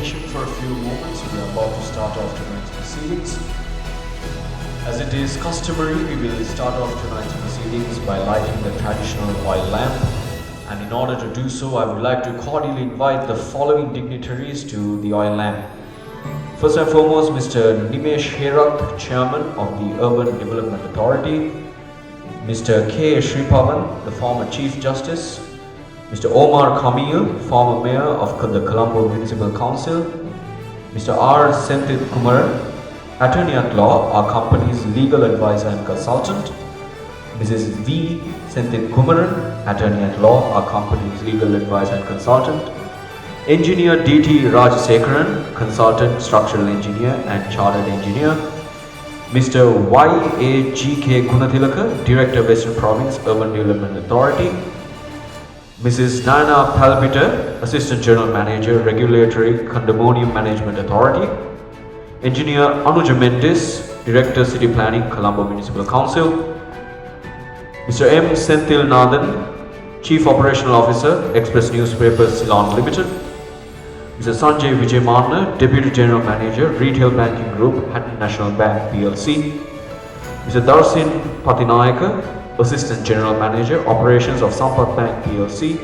attention for a few moments. We are about to start off tonight's proceedings. As it is customary, we will start off tonight's proceedings by lighting the traditional oil lamp. And in order to do so, I would like to cordially invite the following dignitaries to the oil lamp. First and foremost, Mr. Nimesh Herak, Chairman of the Urban Development Authority, Mr. K. Sripavan, the former Chief Justice, Mr. Omar Kamil, former Mayor of the Colombo Municipal Council, Mr. R. Senthit Kumaran, Attorney at Law, our company's legal advisor and consultant, Mrs. V. Senthit Kumaran, Attorney at Law, our company's legal advisor and consultant, Engineer D.T. Rajasekaran, Consultant Structural Engineer and Chartered Engineer, Mr. Y.A.G.K. Gunathilaka, Director Western Province Urban Development Authority, Mrs. Nana Palpita, Assistant General Manager, Regulatory Condominium Management Authority, Engineer Anuja Mendes, Director City Planning, Colombo Municipal Council, Mr. M. Senthil Nathan, Chief Operational Officer, Express Newspapers Ceylon Limited, Mr. Sanjay Vijay Marna, Deputy General Manager, Retail Banking Group, Hatton National Bank PLC, Mr. Darsin Patinayaka, Assistant General Manager, Operations of Sampath Bank PLC,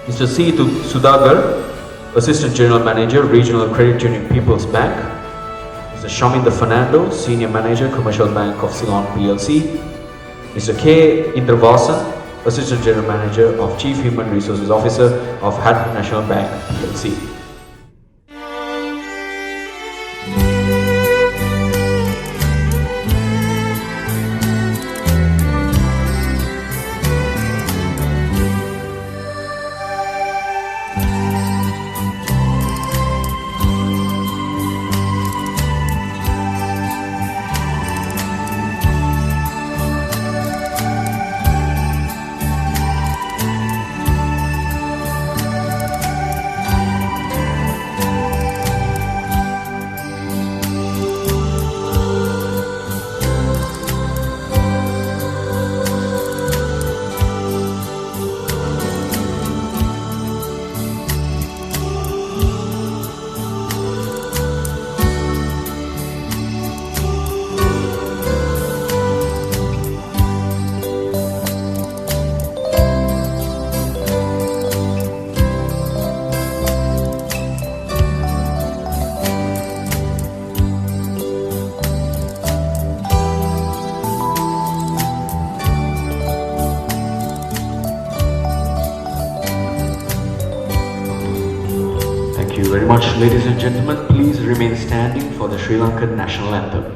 Mr. C. Sudagar, Assistant General Manager, Regional Credit Union People's Bank, Mr. Shaminda Fernando, Senior Manager, Commercial Bank of Ceylon PLC, Mr. K. Indravasan, Assistant General Manager of Chief Human Resources Officer of Hatton National Bank PLC. Very much, ladies and gentlemen, please remain standing for the Sri Lankan national anthem.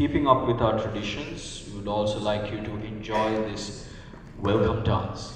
keeping up with our traditions, we would also like you to enjoy this welcome dance.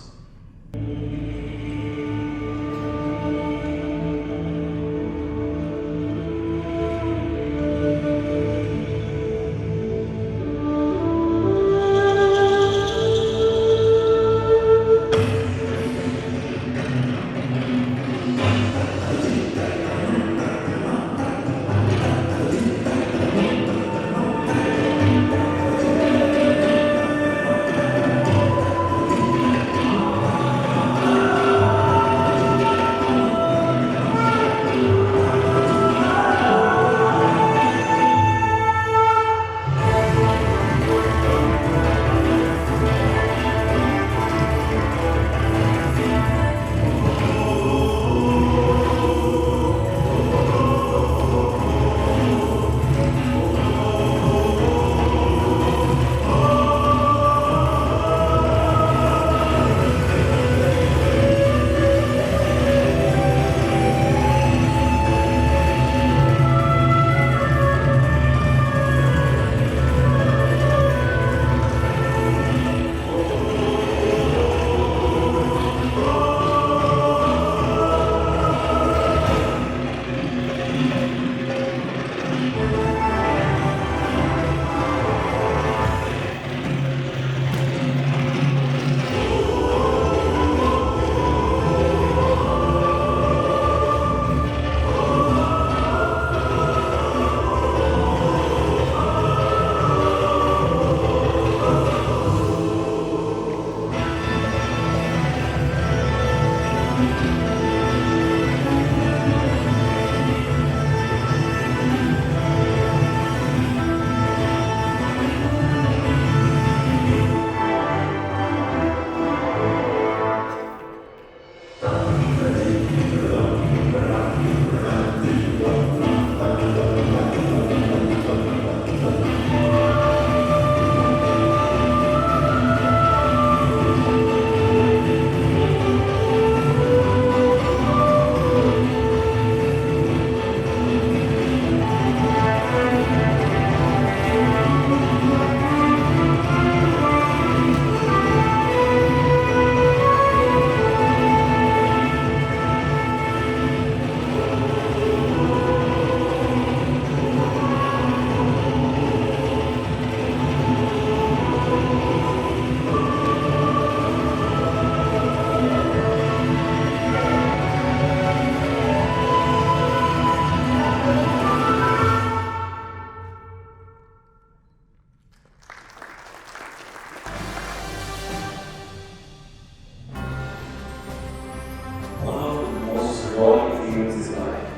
One of the most rewarding feelings in life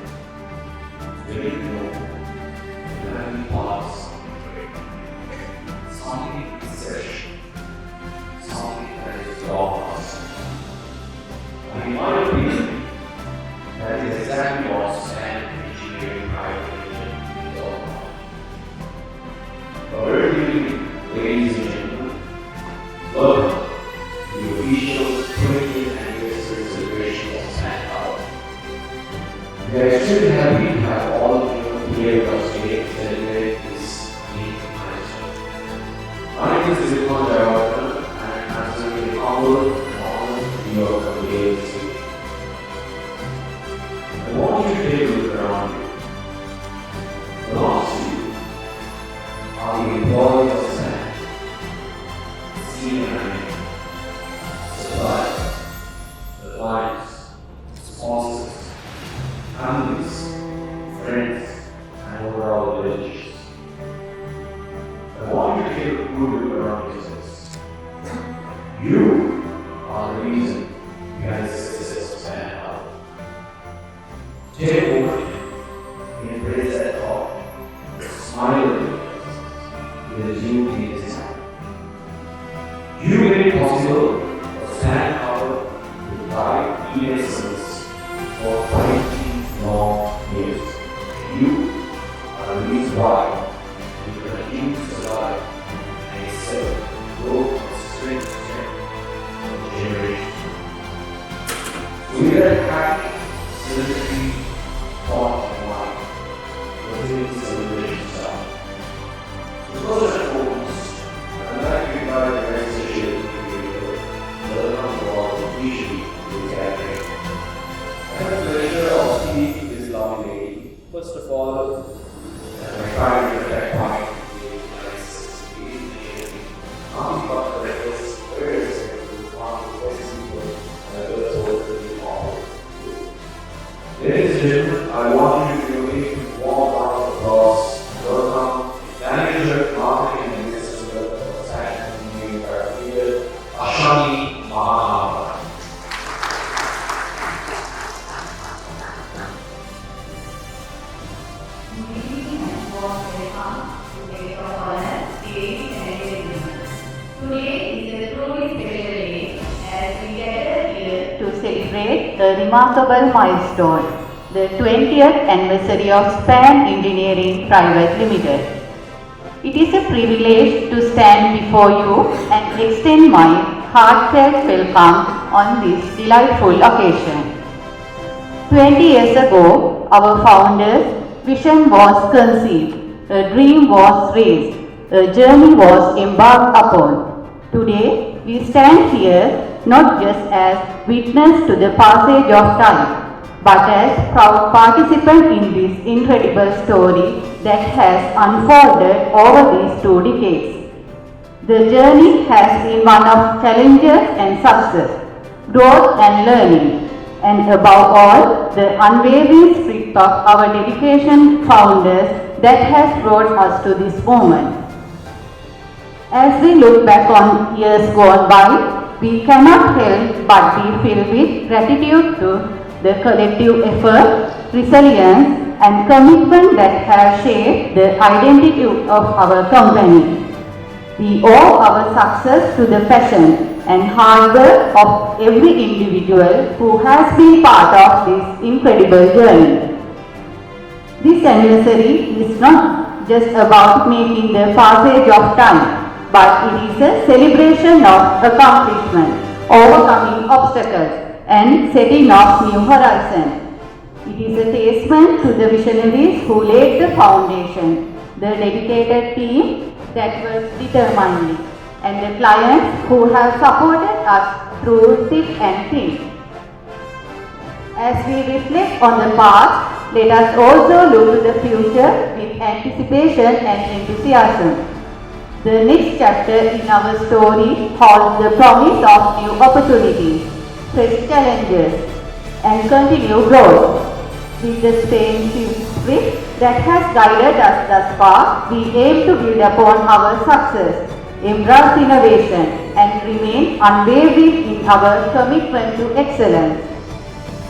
is when you know when we pass, something is fresh, something that is lost. And in my opinion, that is exactly what standard engineering private is all about. A very good evening, ladies and gentlemen. Welcome to the official 20th anniversary celebration of Sand Tower. We are extremely happy to have all of you here with us today to celebrate this unique milestone. My name is Galadari Hotel, and I am absolutely humbled and honored to be your company this evening. I want you to take a look around you. Belongs to you are the employees of Sand, senior management, suppliers, the clients, sponsors, families, friends, and overall relationships. I want you to take a good look around yourselves. You are the reason behind the success of Sand Tower. Take a moment, embrace that thought, smile at it, because you need this time. You made it possible for Sand Tower to provide email service for 20 long years. You are the reason why we continue to survive and excel, grow from strength to strength for generations. So we are happy, celebratory thought in mind. What is the celebration start? So Nothing but the is very respectful, one of the best people I ever told me all. Ladies and gentlemen, I want you to give a warm round of applause and welcome Manager, Marketing and Business Development of Fashion Engineering Private Limited, Ashani Mahanava. Today is a truly special day as we gather here to celebrate a remarkable milestone, the 20th anniversary of Span Engineering Private Limited. It is a privilege to stand before you and extend my heartfelt welcome on this delightful occasion. 20 years ago, our founders' vision was conceived, a dream was raised, a journey was embarked upon. Today, we stand here not just as witness to the passage of time, but as proud participants in this incredible story that has unfolded over these 2 decades. The journey has been one of challenges and success, growth and learning, and above all, the unwavering spirit of our dedication founders that has brought us to this moment. As we look back on years gone by, we cannot help but be filled with gratitude to the collective effort, resilience, and commitment that have shaped the identity of our company. We owe our success to the passion and hard work of every individual who has been part of this incredible journey. This anniversary is not just about making the passage of time, but it is a celebration of accomplishment, overcoming obstacles, and setting off new horizons. It is a testament to the visionaries who laid the foundation, the dedicated team that works determinedly, and the clients who have supported us through thick and thin. As we reflect on the past, let us also look to the future with anticipation and enthusiasm. The next chapter in our story holds the promise of new opportunities, fresh challenges, and continued growth. With the same spirit that has guided us thus far, we aim to build upon our success, embrace innovation, and remain unwavering in our commitment to excellence.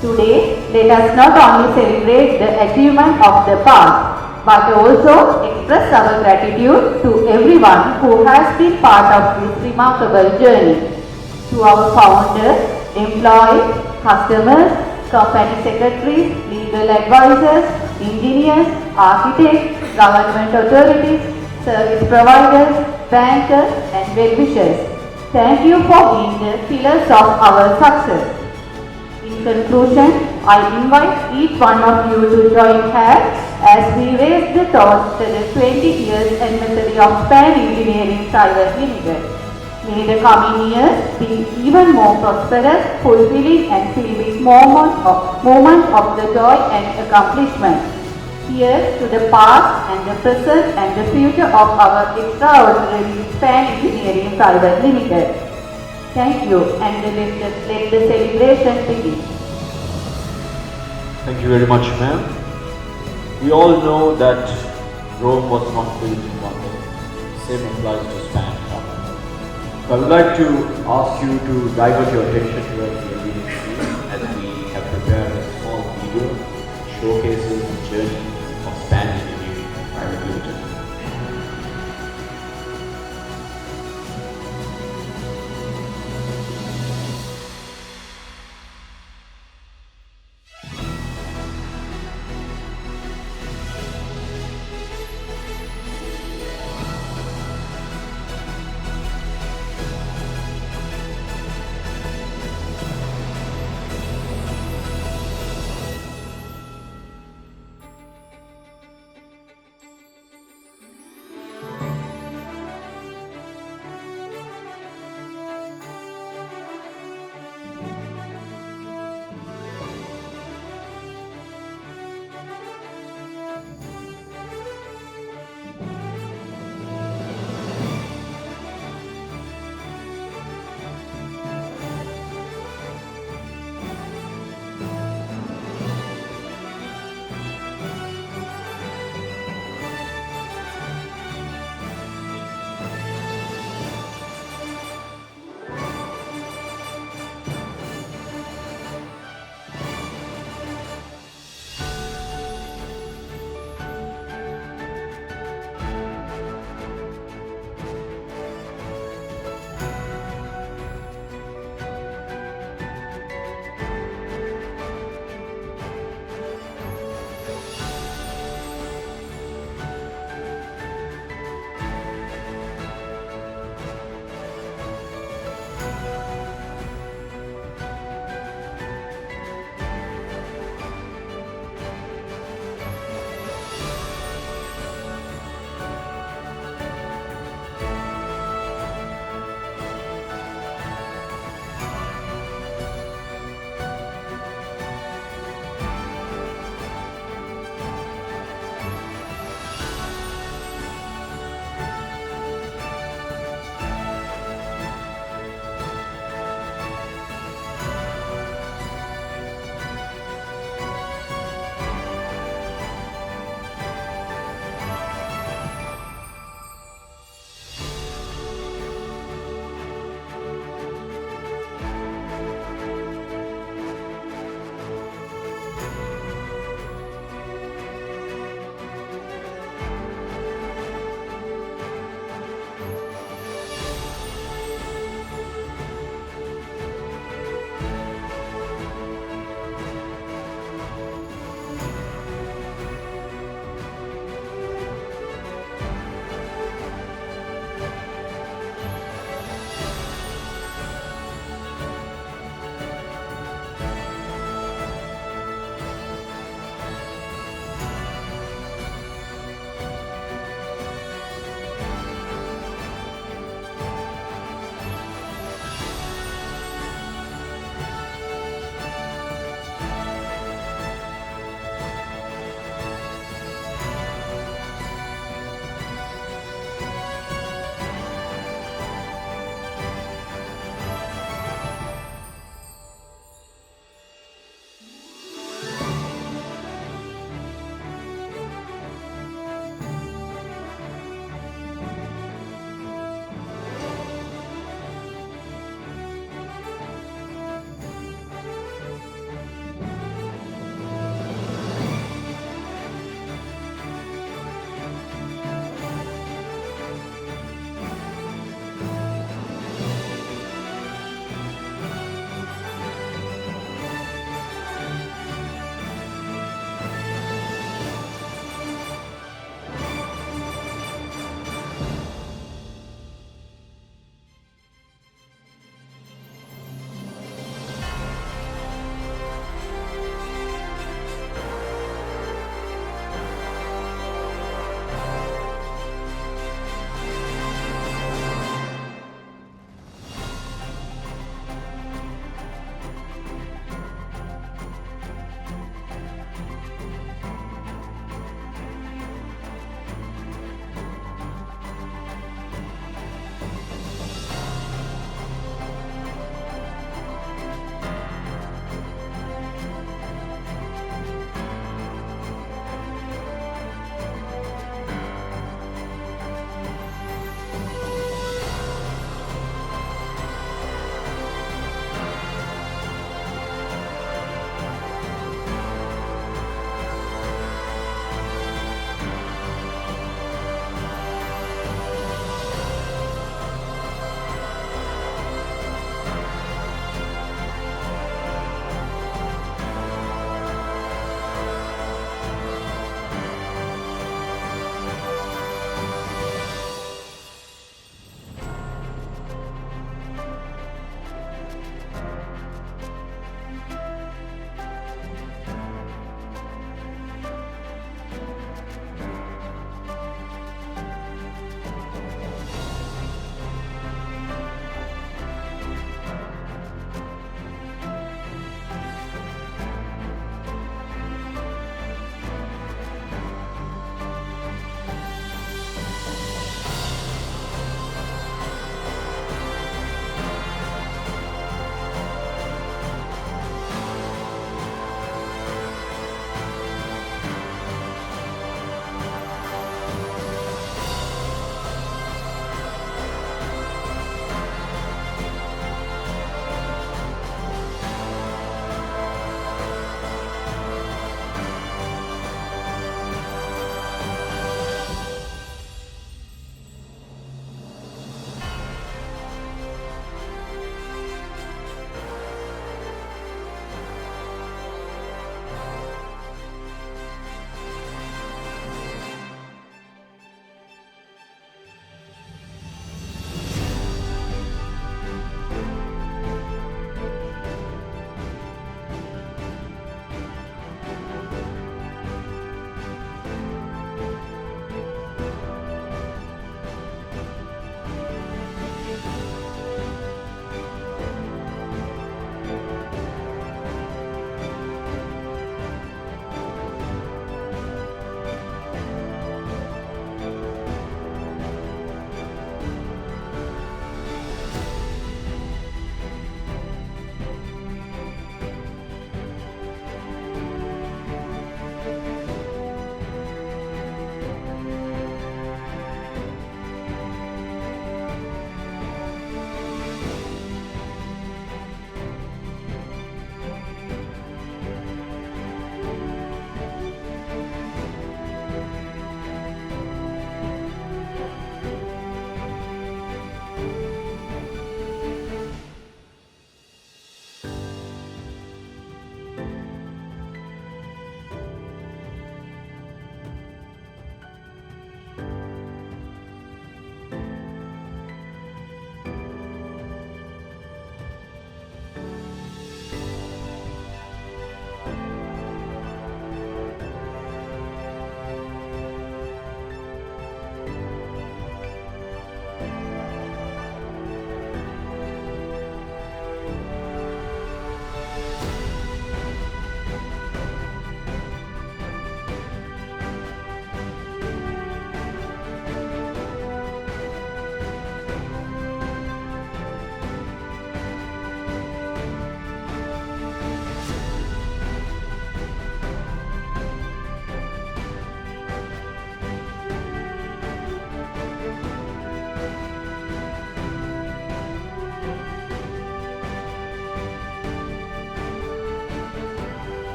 Today, let us not only celebrate the achievement of the past, but also express our gratitude to everyone who has been part of this remarkable journey. To our founders, employees, customers, company secretaries, legal advisors, engineers, architects, government authorities, service providers, bankers, and well-wishers. Thank you for being the pillars of our success. In conclusion, I invite each one of you to join hands as we raise the torch to the 20 years anniversary of Span Engineering Private Limited. May the coming years be even more prosperous, fulfilling, and filled with moments of the joy and accomplishment. Here's to the past and the present and the future of our extraordinary Span Engineering Private Limited. Thank you, and let the celebration begin. Thank you very much, ma'am. We all know that Rome was not built in one day. Same applies to Span. So I would like to ask you to divert your attention towards the reading screen as we have prepared a small video showcasing the journey of Span Engineering Private Limited.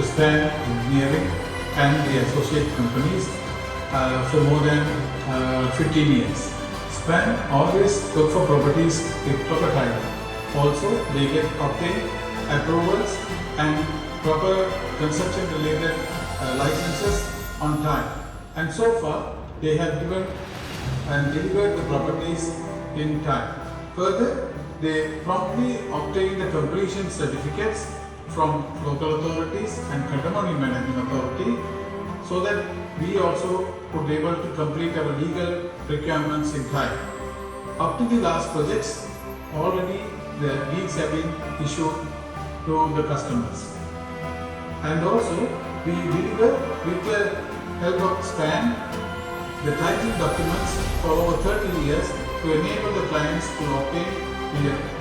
to Span Engineering and the associate companies for more than 15 years. Span always look for properties with proper title. Also, they get obtain approvals and proper construction related licenses on time. And so far, they have given and delivered the properties in time. Further, they promptly obtain the completion certificates from local authorities and Condominium Management Authority so that we also would be able to complete our legal requirements in time. Up to the last projects, already the deeds have been issued to the customers. And also, we deliver with the help of Span the title documents for over 30 years to enable the clients to obtain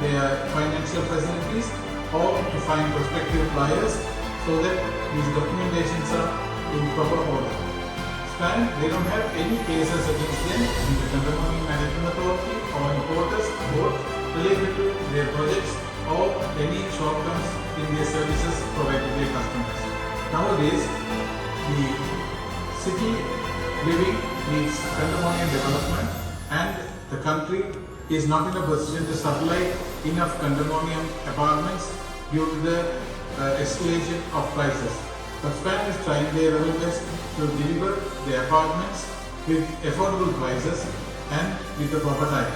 their financial facilities or to find prospective buyers so that these documentations are in proper order. Span, they don't have any cases against them in the Condominium Management Authority or in courts both related to their projects or any shortcomings in their services provided to their customers. Nowadays, the city living needs condominium development and the country is not in a position to supply enough condominium apartments due to the escalation of prices. But Span is trying their level best to deliver the apartments with affordable prices and with the proper time.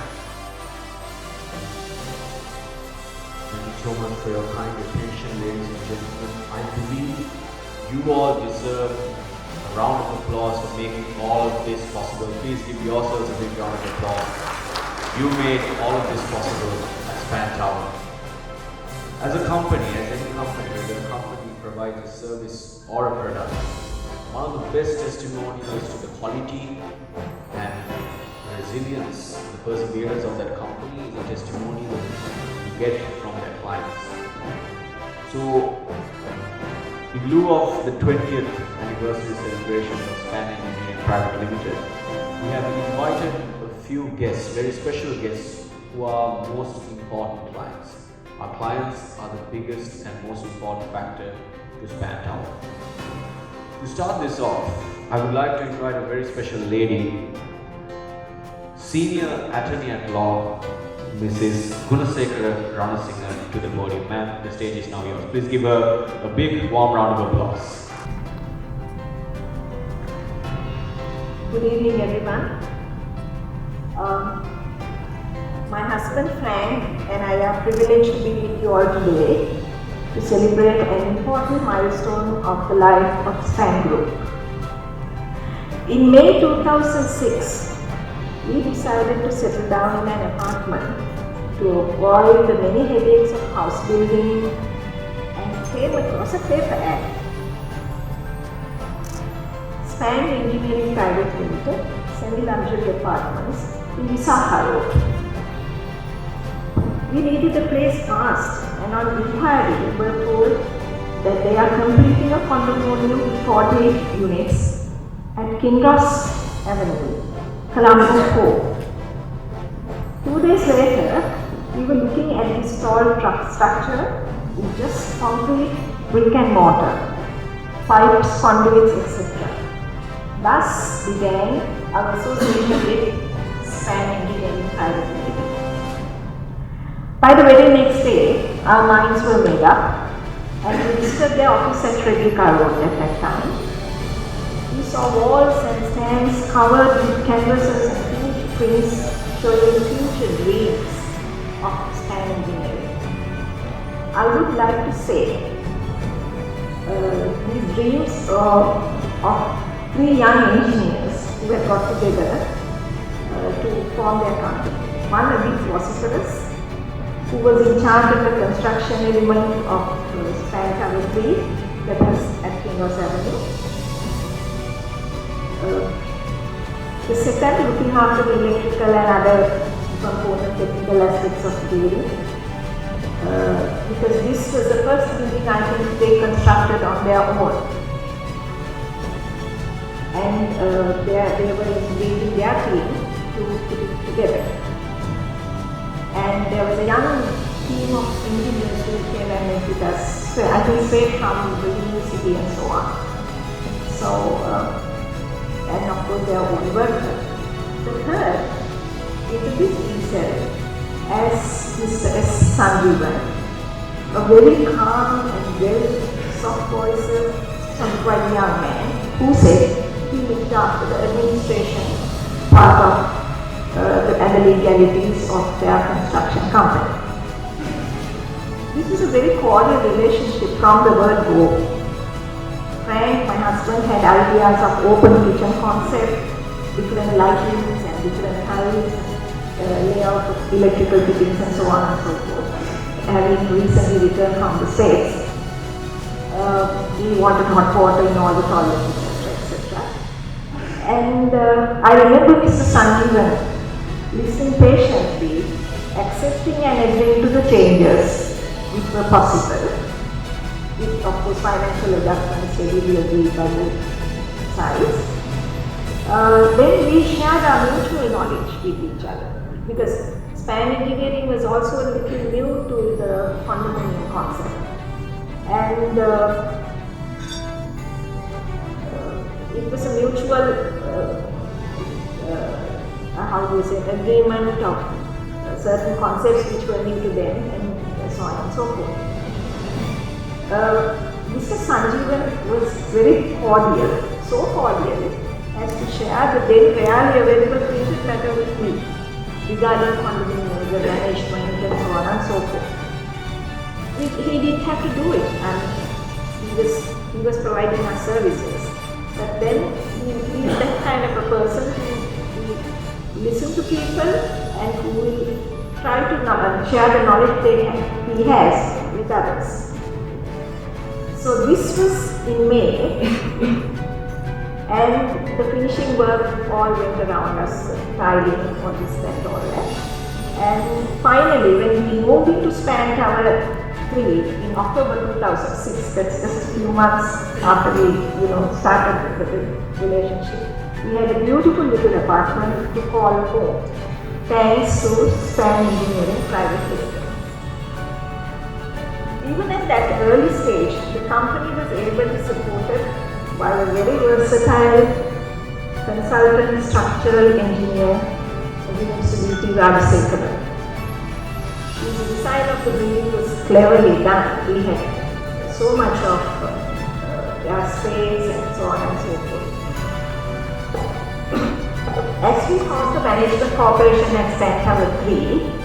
Thank you so much for your kind attention, ladies and gentlemen. I believe you all deserve a round of applause for making all of this possible. Please give yourselves a big round of applause. You made all of this possible at Span Tower. As a company, as any company, whether the company provides a service or a product, one of the best testimonials to the quality and resilience, the perseverance of that company is a testimonial you get from their clients. So, in lieu of the 20th anniversary celebration of Span Engineering Private Limited, we have invited a few guests, very special guests, who are most important clients. Our clients are the biggest and most important factor to Span Tower. To start this off, I would like to invite a very special lady, Senior Attorney at Law, Mrs. Gunasekara Ranasinghe, to the podium. Ma'am, the stage is now yours. Please give her a big warm round of applause. Good evening, everyone. My husband Frank and I are privileged to be with you all today to celebrate an important milestone of the life of Span Group. In May 2006, we decided to settle down in an apartment to avoid the many headaches of house building and came across a paper ad. Span Engineering Private Limited, semi-luxury apartments in Visakha Road. We needed a place fast and on inquiry we were told that they are completing a condominium with 48 units at Kinross Avenue, Colombo 4. 2 days later, we were looking at this tall truck structure with just concrete, brick and mortar, pipes, conduits, etc. Thus began our association with Span Engineering Private Limited. By the very next day, our minds were made up and we visited their office at Replica Road at that time. We saw walls and stands covered with canvases and huge prints showing future dreams of Span Engineering. I would like to say these dreams of 3 young engineers who had got together to form their company. One, a big vociferous, who was in charge of the construction element of Span Tower 3, that was at Kinross Avenue. The second, looking after the electrical and other component technical aspects of the building, because this was the first building I think they constructed on their own. And they were engaging their team to put it together. And there was a young team of engineers who came and met with us. So I think straight from the university and so on. So, and of course their own workers. The third introduced himself as Mr. S. Sanjeevan, a very calm and very soft voiced, some quite young man who said he looked after the administration part of and the legalities of their construction company. This is a very cordial relationship from the word go. Frank, my husband, had ideas of open kitchen concept, different lightings and different tiles, layout of electrical fittings and so on and so forth. Having recently returned from the States, we wanted hot water in all the toilets, etc. And I remember Mr. Sanjeevan listening patiently, accepting and agreeing to the changes which were possible, with of course financial adjustments readily agreed by both sides. Then we shared our mutual knowledge with each other, because span engineering was also a little new to the condominium concept, and it was a mutual how do you say, agreement of certain concepts which were new to them, and so on and so forth. Mr. Sanjeevan was very cordial, so cordial as to share the then rarely available printed matter with me regarding condominium, the management and so on and so forth. He didn't have to do it, and he was providing us services. But then he is that kind of a person who listen to people and who will try to share the knowledge he has with others. So this was in May, and the finishing work all went around us, tiling, all this, that, all that. And finally, when we moved into Span Tower 3 in October 2006, that's just a few months after we started the relationship, we had a beautiful little apartment to call home, thanks to Span Engineering Private Limited. Even at that early stage, the company was able to be supported by a very versatile consultant structural engineer, Mr. Galadari. The design of the building was cleverly done. We had so much of space and so on and so forth. As we formed the management corporation at Span Tower 3,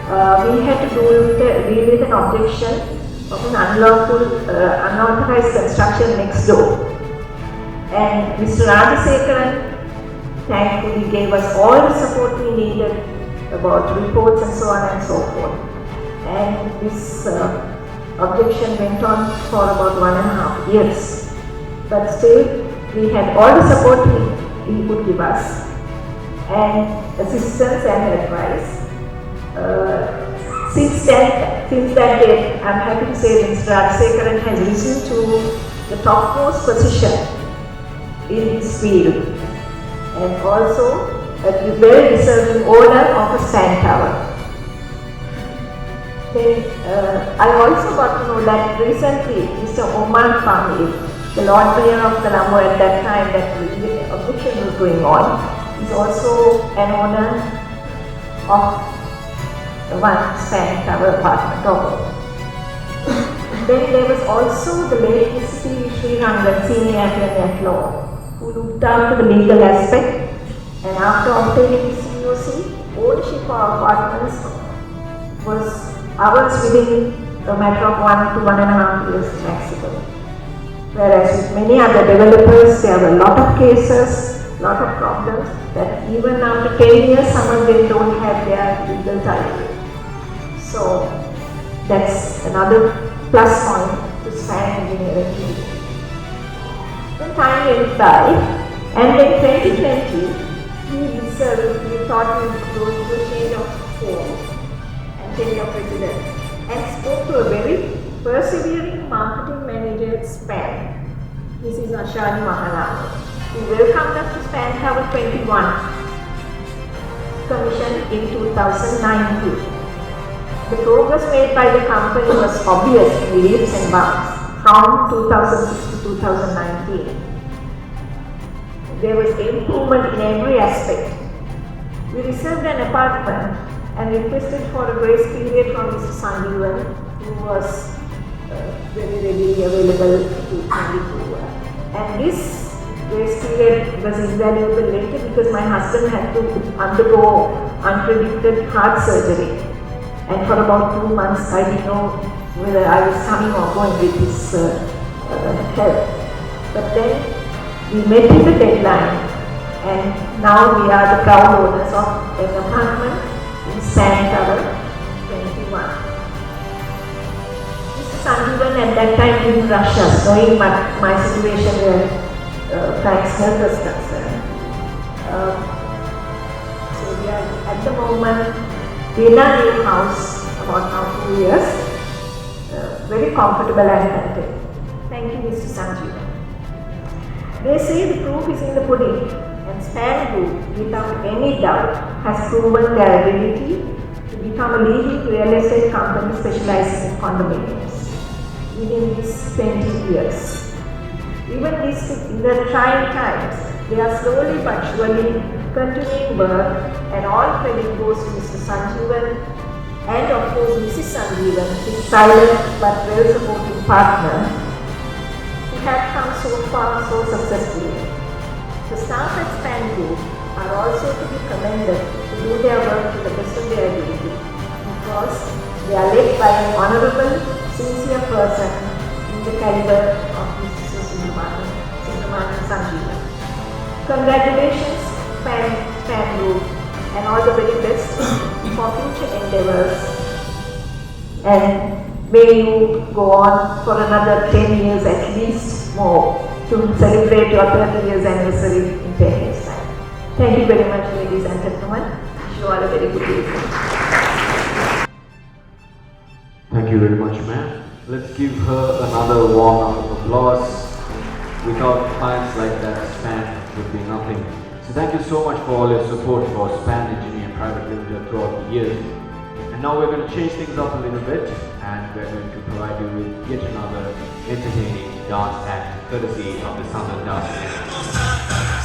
we had to deal with an objection of an unauthorized construction next door. And Mr. Rajasekaran thankfully gave us all the support we needed about reports and so on and so forth. And this objection went on for about 1.5 years. But still, we had all the support he could give us, and assistance and advice. Since that day, I'm happy to say Mr. Rajasekaran has risen to the topmost position in his field, and also a very deserving owner of a Span Tower. Then I also got to know that recently Mr. Omar Family, the Lord Mayor of Colombo at that time that the objection was going on, is also an owner of one Span Tower apartment also. Then there was also the late Mr. Srirangan, senior attorney at law, who looked after the legal aspect, and after obtaining his COC, ownership of apartments was ours within a matter of 1 to 1.5 years maximum. Whereas with many other developers, there were a lot of cases, lot of problems, that even after 10 years, some of them don't have their legal title. So that's another plus point to Span Engineering. Then time went by, and in 2020, we thought we would go to a change of form and change of president, and spoke to a very persevering marketing manager at Span, Mrs. Ashani Mahanam, who welcomed us to Span Tower 21, commissioned in 2019. The progress made by the company was obvious in leaps and bounds from 2006 to 2019. There was improvement in every aspect. We reserved an apartment and requested for a grace period from Mr. Sanjeevan, who was very readily available to Manipur. And this grace period was invaluable later because my husband had to undergo unpredicted heart surgery. And for about 2 months, I didn't know whether I was coming or going with his health. But then we met with the deadline, and now we are the proud owners of an apartment in Sand Tower 21. Mr. Sanjeevan at that time didn't rush us, knowing my situation where Frank's health was concerned. So we are at the moment in our new house, about now 2 years, very comfortable and content. Thank you, Mr. Sanjeevan. They say the proof is in the pudding, and Span Group, without any doubt, has proven their ability to become a leading real estate company specializing in condominiums within these 20 years. Even in the trying times, they are slowly but surely continuing work, and all credit goes to Mr. Sanjeevan and of course Mrs. Sanjeevan, his silent but well-supporting partner, who have come so far so successfully. The staff at Span Group are also to be commended to do their work to the best of their ability because they are led by an honorable, sincere person in the caliber of Mr. Sundraman Sanjeevan. Congratulations, Span Group, and all the very best for future endeavors. And may you go on for another 10 years at least more to celebrate your 30 years anniversary in 10 years' time. Thank you very much, ladies and gentlemen. Wish you all a very good evening. Thank you very much, ma'am. Let's give her another warm round of applause. Without clients like that, Span would be nothing. So thank you so much for all your support for Span Engineering Private Limited throughout the years. And now we're going to change things up a little bit, and we're going to provide you with yet another entertaining dance act courtesy of the Southern Dance Center.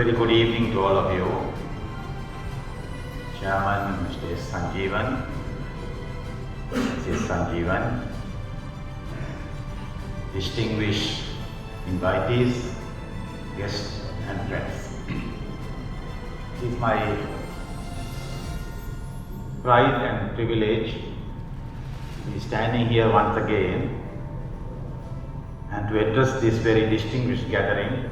Very good evening to all of you. Chairman Mr. Sanjeevan, Mrs. Sanjeevan, distinguished invitees, guests and friends. It is my pride and privilege to be standing here once again and to address this very distinguished gathering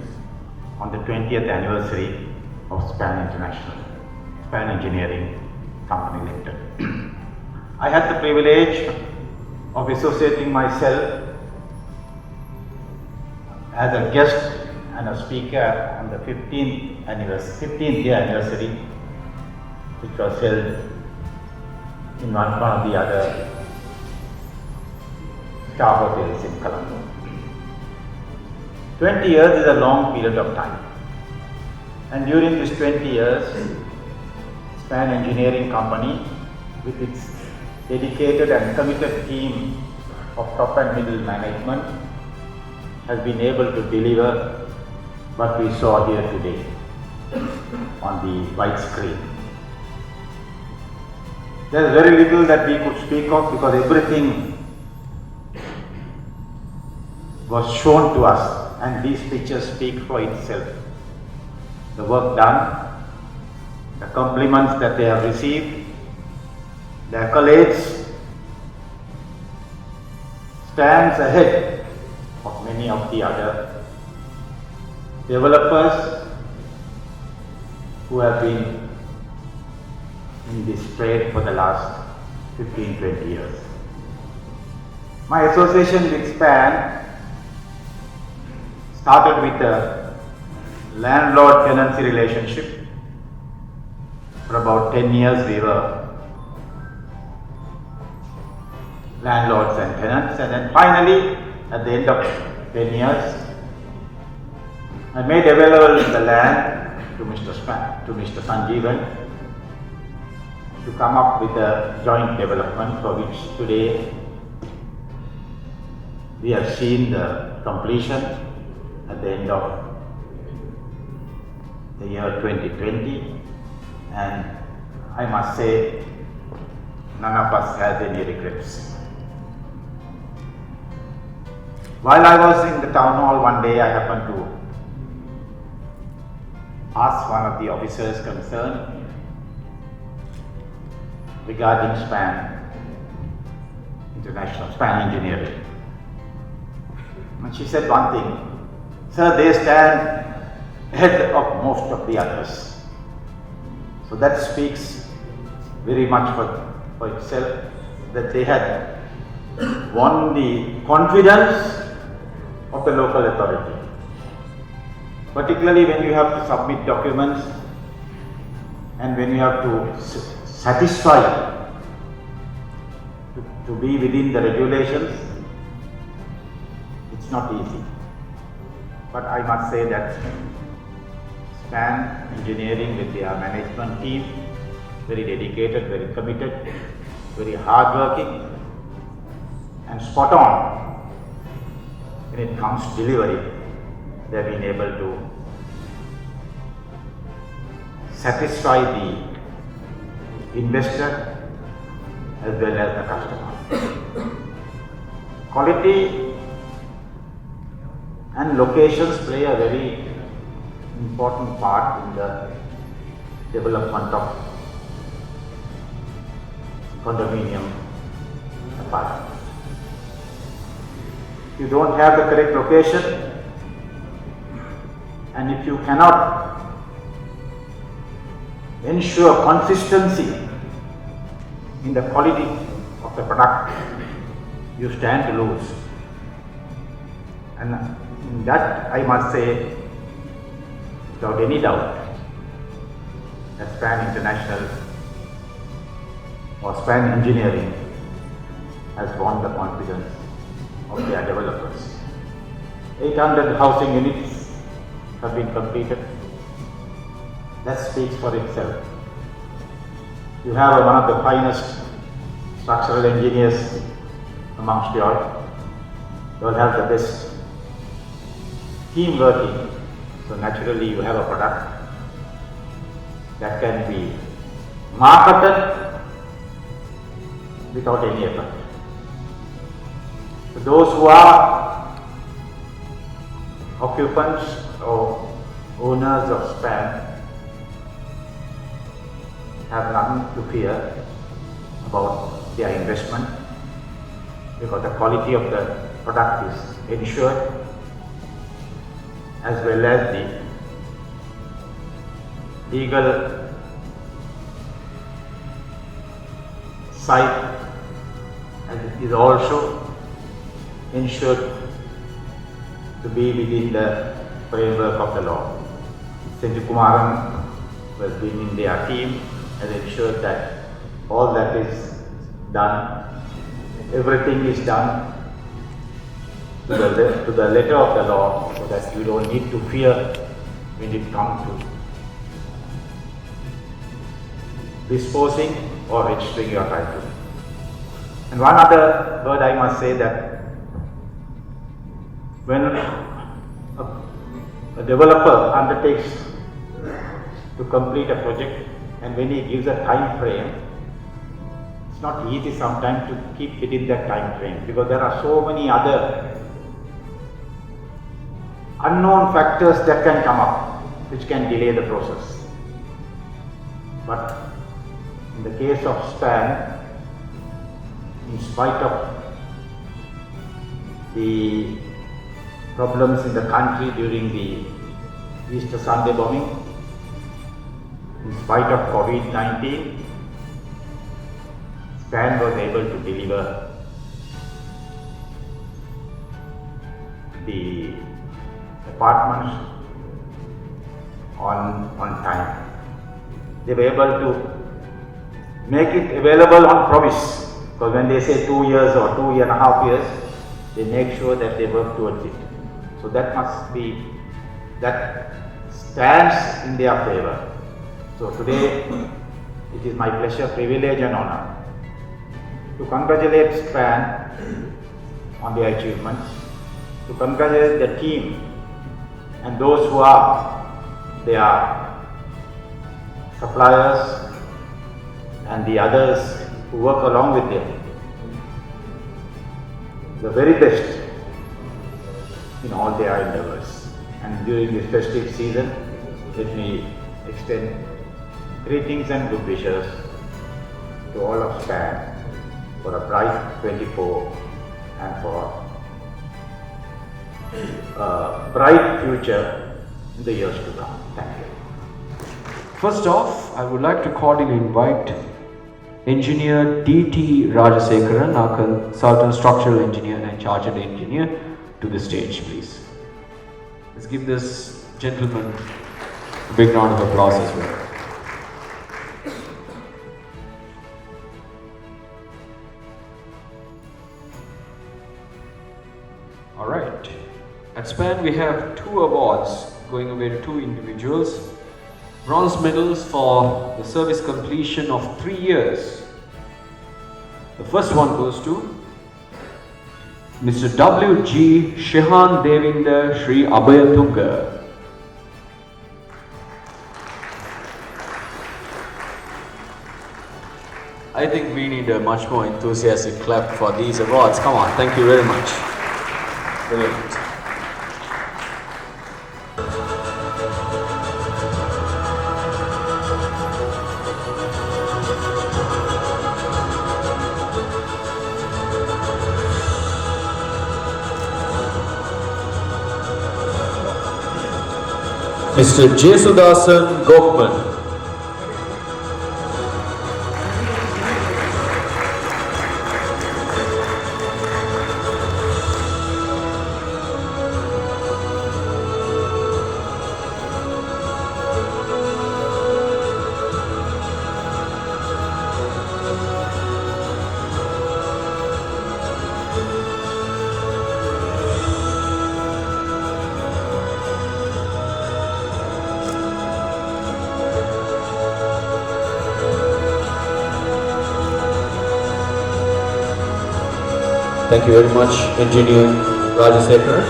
on the 20th anniversary of SPAN International, SPAN Engineering Company Limited. I had the privilege of associating myself as a guest and a speaker on the 15th year anniversary, which was held in one of the other star hotels in Colombo. 20 years is a long period of time, and during these 20 years, SPAN Engineering Company, with its dedicated and committed team of top and middle management, has been able to deliver what we saw here today on the white screen. There is very little that we could speak of because everything was shown to us, and these pictures speak for itself. The work done, the compliments that they have received, the accolades stands ahead of many of the other developers who have been in this trade for the last 15-20 years. My association with SPAN started with a landlord-tenancy relationship. For about 10 years we were landlords and tenants, and then finally at the end of 10 years I made available the land to Mr. Sanjeevan to come up with a joint development for which today we have seen the completion at the end of the year 2020, and I must say none of us has any regrets. While I was in the town hall one day, I happened to ask one of the officers concerned regarding SPAN International, SPAN Engineering. And she said one thing: "Sir, they stand ahead of most of the others." So that speaks very much for itself, that they had won the confidence of the local authority. Particularly when you have to submit documents and when you have to satisfy to be within the regulations, it's not easy. But I must say that SPAN Engineering with their management team, very dedicated, very committed, very hardworking and spot on when it comes to delivery. They have been able to satisfy the investor as well as the customer. Quality and locations play a very important part in the development of condominium apartments. If you don't have the correct location, and if you cannot ensure consistency in the quality of the product, you stand to lose. And in that, I must say, without any doubt, that SPAN International or SPAN Engineering has won the confidence of their developers. 800 housing units have been completed. That speaks for itself. You have one of the finest structural engineers amongst you all. You all have the best team working. So naturally you have a product that can be marketed without any effort. So those who are occupants or owners of SPAN have nothing to fear about their investment, because the quality of the product is ensured, as well as the legal side is also ensured to be within the framework of the law. Senju Kumaran, who has been in their team, has ensured that all that is done, everything is done to the letter of the law, so that you don't need to fear when it comes to disposing or registering your title. And one other word I must say, that when a developer undertakes to complete a project, and when he gives a time frame, it's not easy sometimes to keep within that time frame, because there are so many other unknown factors that can come up which can delay the process. But in the case of SPAN, in spite of the problems in the country during the Easter Sunday bombing, in spite of COVID-19, SPAN was able to deliver the apartments on time. They were able to make it available on promise, because when they say 2 years or 2.5 years, they make sure that they work towards it. So that must be, that stands in their favor. So today, it is my pleasure, privilege and honor to congratulate SPAN on their achievements, to congratulate the team and those who are their suppliers and the others who work along with them. The very best in all their endeavors. And during this festive season, let me extend greetings and good wishes to all of SPAN for a bright 24 and for a bright future in the years to come. Thank you. First off, I would like to cordially invite Engineer D.T. Rajasekaran, our consultant structural engineer and chartered engineer, to the stage, please. Let's give this gentleman a big round of applause as well. All right. At SPAN, we have 2 awards going away to 2 individuals. Bronze medals for the service completion of 3 years. The first one goes to Mr. W.G. Shehan Devinder Shri Abhayatunga. I think we need a much more enthusiastic clap for these awards. Come on, thank you very much. Brilliant. Mr. Jesudasan Gokman. Thank you very much, Engineer Rajasekaran.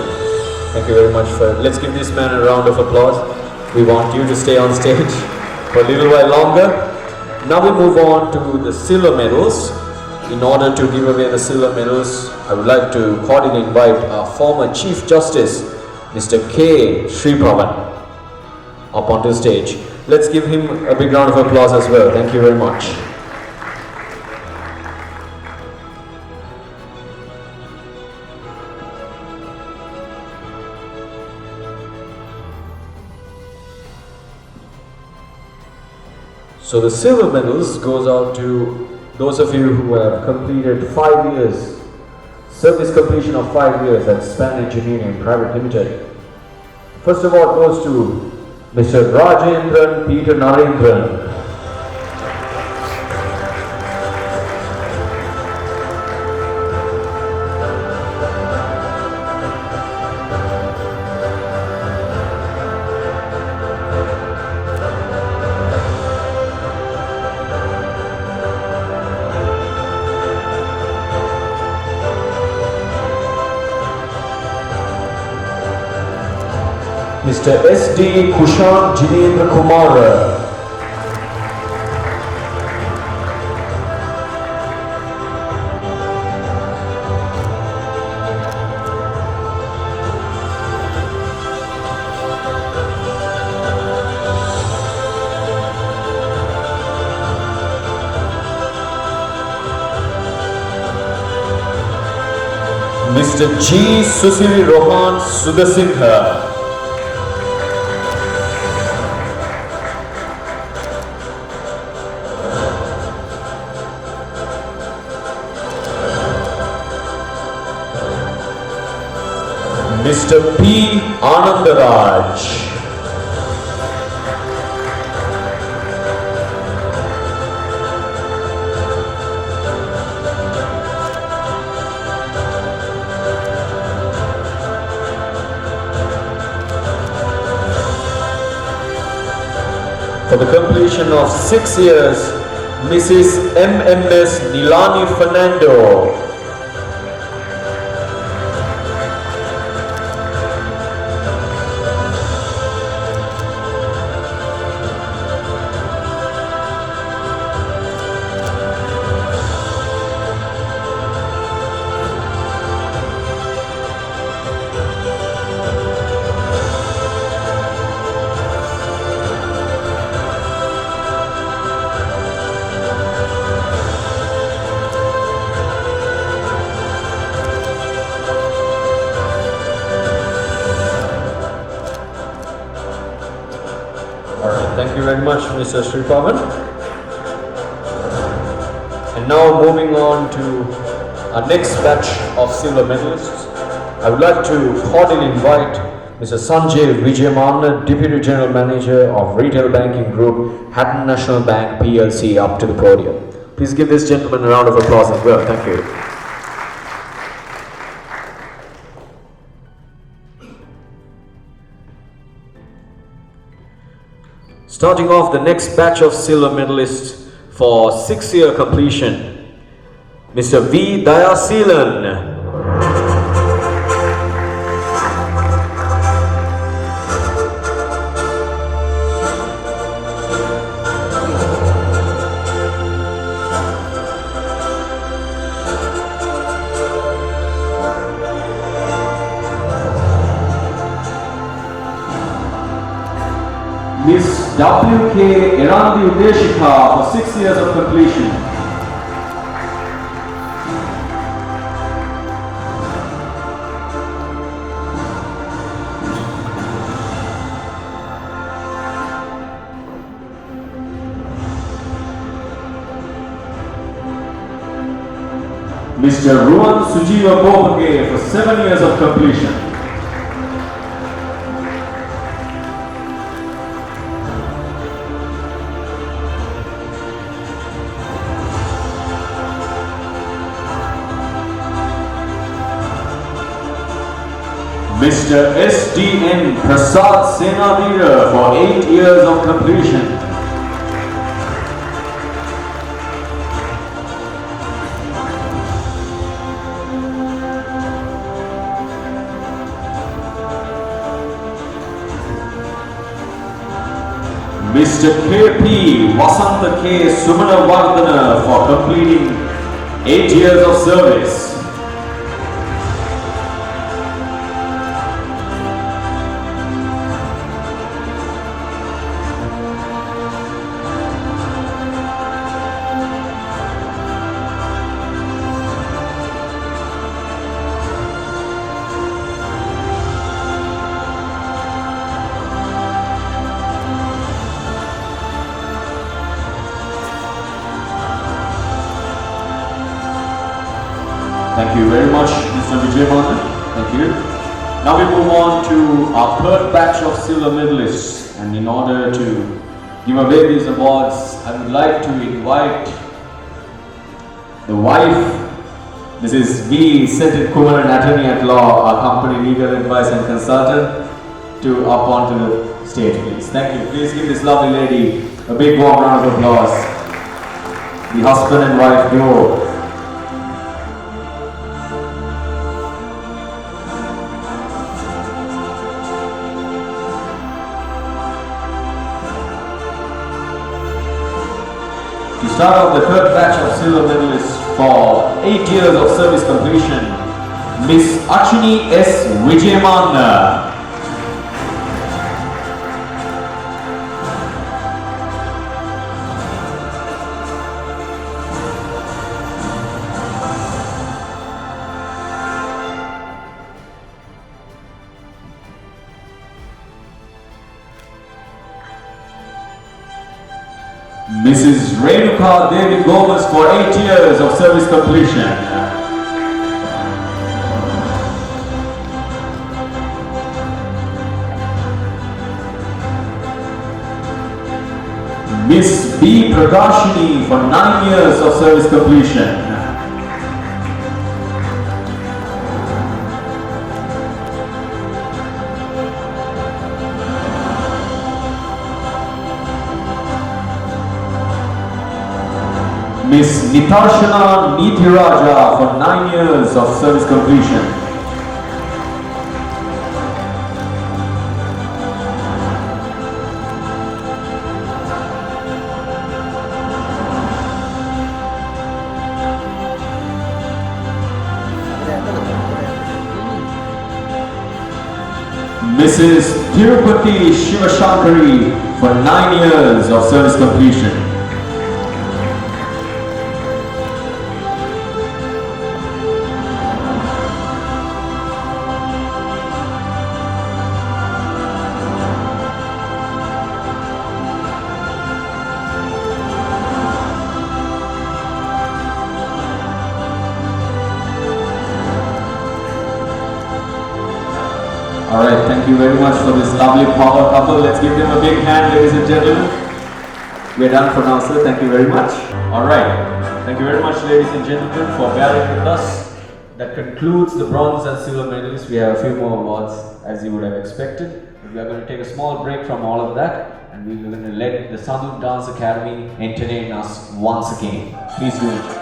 Thank you very much for, let's give this man a round of applause. We want you to stay on stage. for a little while longer. Now we move on to the silver medals. In order to give away the silver medals, I would like to cordially invite our former Chief Justice, Mr. K. Sripravan, up onto the stage. Let's give him a big round of applause as well. Thank you very much. So the silver medals goes out to those of you who have completed 5 years, service completion of 5 years at Span Engineering Private Limited. First of all, it goes to Mr. Rajendran Peter Narendran. Mr. S.D. Kushan Jinendra Kumar. Mr. G. Susiri Rohan Sudasingha. Mr. P. Anandaraj. For the completion of 6 years, Mrs. MMS Nilani Fernando. Thank you very much, Mr. Sripravan. And now moving on to our next batch of silver medalists, I would like to cordially invite Mr. Sanjay Vijayaman, Deputy General Manager of Retail Banking Group, Hatton National Bank PLC, up to the podium. Please give this gentleman a round of applause as well. Thank you. Starting off the next batch of silver medalists for 6-year completion, Mr. V. Dayaseelan. Miss W.K. Erandi Udeshika for 6 years of completion. Mr. Ruan Sujiva Bopake for 7 years of completion. Mr. S.D.N. Prasad Senadira for 8 years of completion. Mr. KP Vasanta K. Sumanavardhana for completing 8 years of service. Thank you very much, Mr. Vijay. Thank you. Now we move on to our third batch of silver medalists, and in order to give away these awards, I would like to invite the wife, Mrs. V. Senthil Kumar, an attorney at law, our company legal advice and consultant, to up onto the stage, please. Thank you. Please give this lovely lady a big warm round of applause. The husband and wife duo. To start off the third batch of silver medalists for 8 years of service completion, Miss Achini S. Vijayamana. Mrs. Renuka David Gomez for 8 years of service completion. Miss B. Prakashini for 9 years of service completion. Miss Nitarshana Nithiraja for 9 years of service completion. Mrs. Tirupati Shivashankari for 9 years of service completion. Alright, thank you very much for this lovely power couple. Let's give them a big hand, ladies and gentlemen. We're done for now, sir. Thank you very much. Alright, thank you very much, ladies and gentlemen, for bearing with us. That concludes the bronze and silver medalists. We have a few more awards, as you would have expected. But we are going to take a small break from all of that, and we're going to let the Sandhu Dance Academy entertain us once again. Please do it.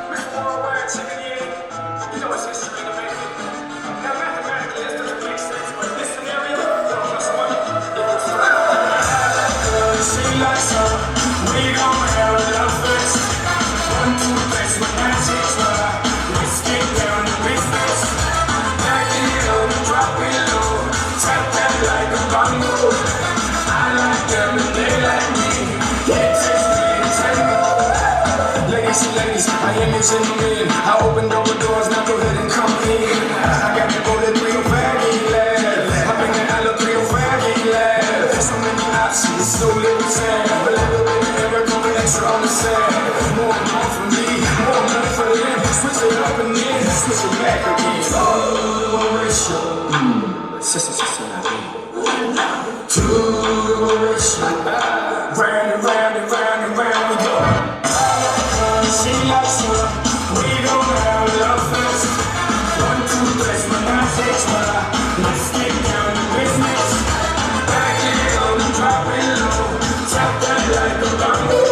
I opened all the doors, now go ahead and come in. I got the bullet real baggy left. I bring the alley real baggy left. So many options, so little time. But a little bit of every couple extra on the side. More for me, more money for them. Switch it up and then switch it back again. Oh, ratio. Sister, I mean. Two ratio. Round and round and round and round we go. She likes her. We don't have love first. 1, 2, 3, my mind takes my. Let's get down to business. Back it up and drop it low. Tap that like a bongo.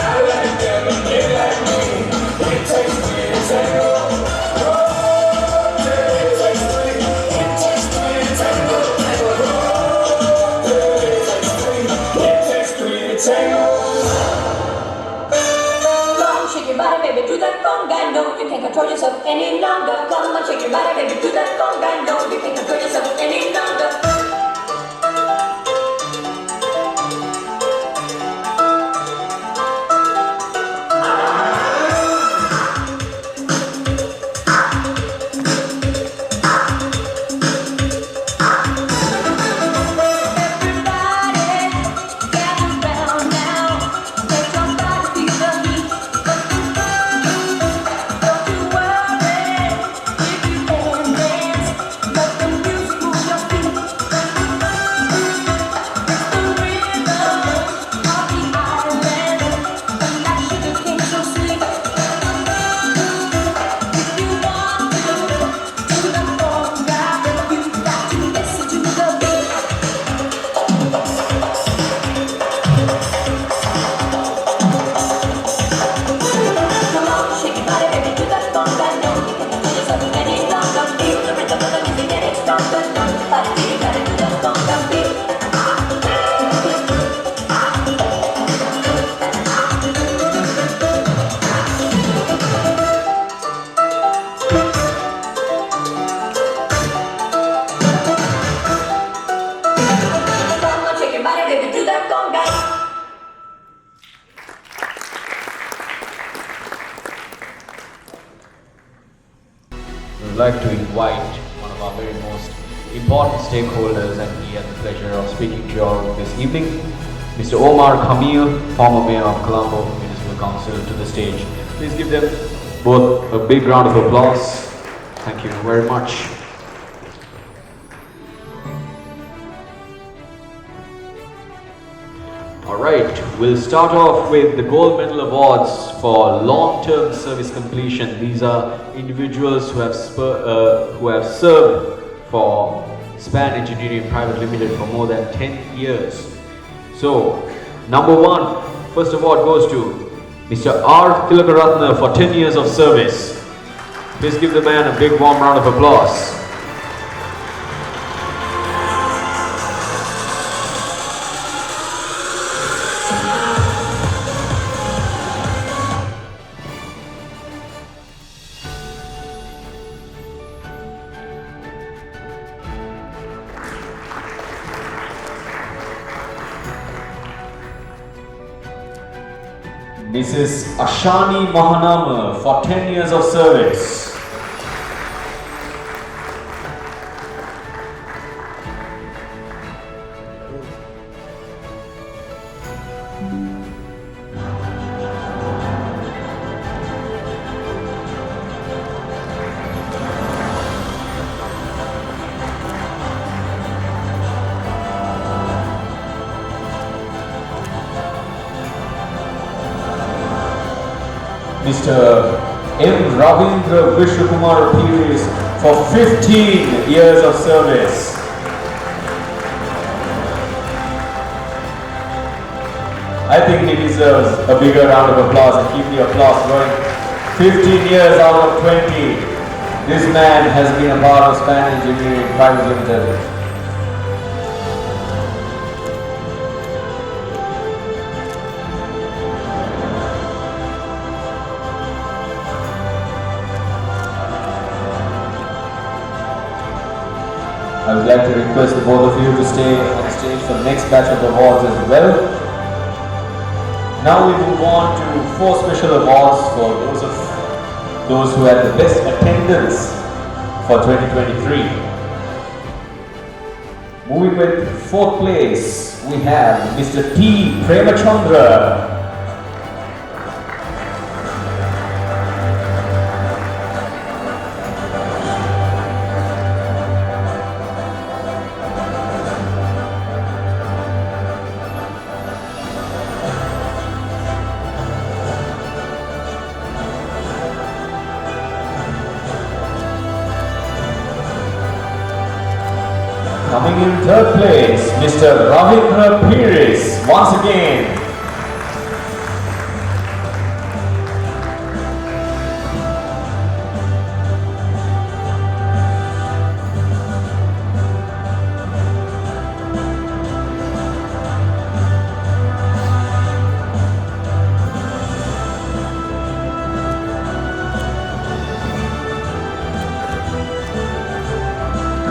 I like them and they like me. It takes me to tango. that conga. No, you can't control yourself any longer. Come on, shake your body, baby, do that conga. No, you can't control yourself any longer. Like to invite one of our very most important stakeholders, and he had the pleasure of speaking to you all this evening, Mr. Omar Kamil, former Mayor of Colombo Municipal Council, to the stage. Please give them both a big round of applause. Thank you very much. Alright, we'll start off with the Gold Medal Awards for long-term service completion. These are individuals who have served for Span Engineering Private Limited for more than 10 years. So, number one, first award goes to Mr. R. Tilakaratna for 10 years of service. Please give the man a big warm round of applause. Mrs. Ashani Mahanama for 10 years of service. Mr. M. Ravindra Vishwakumar Piris for 15 years of service. I think he deserves a bigger round of applause, and keep the applause going. 15 years out of 20. This man has been a part of Span Engineering Private Limited. I would like to request the both of you to stay on the stage for the next batch of awards as well. Now we move on to 4 special awards for those who had the best attendance for 2023. Moving with 4th place, we have Mr. T. Premachandra. Coming in 3rd place, Mr. Ravindra Piris, once again.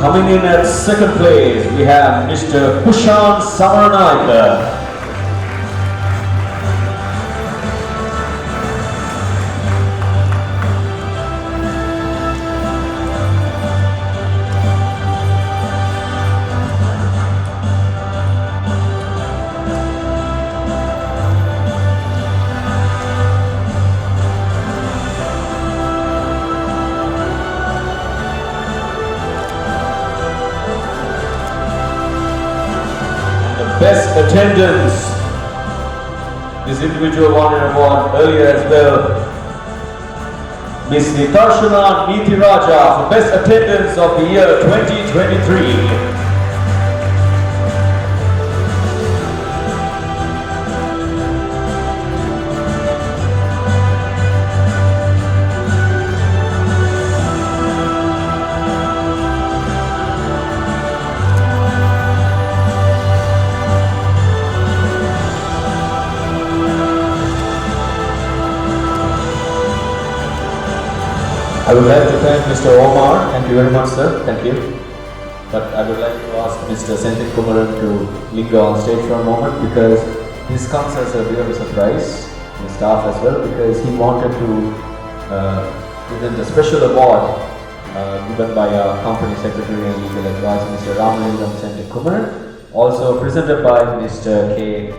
Coming in at second place, we have Mr. Kushan Samaranaika. Best attendance. This individual won an award earlier as well. Ms. Nitarshana Nitiraja for Best Attendance of the Year 2023. I would like to thank Mr. Omar. Thank you very much, sir. Thank you. But I would like to ask Mr. Senthil Kumaran to linger on stage for a moment because this comes as a bit of a surprise to the staff as well because he wanted to present a special award given by our company secretary and legal advisor, Mr. Ramalingam Senthil Kumaran, also presented by Mr. K.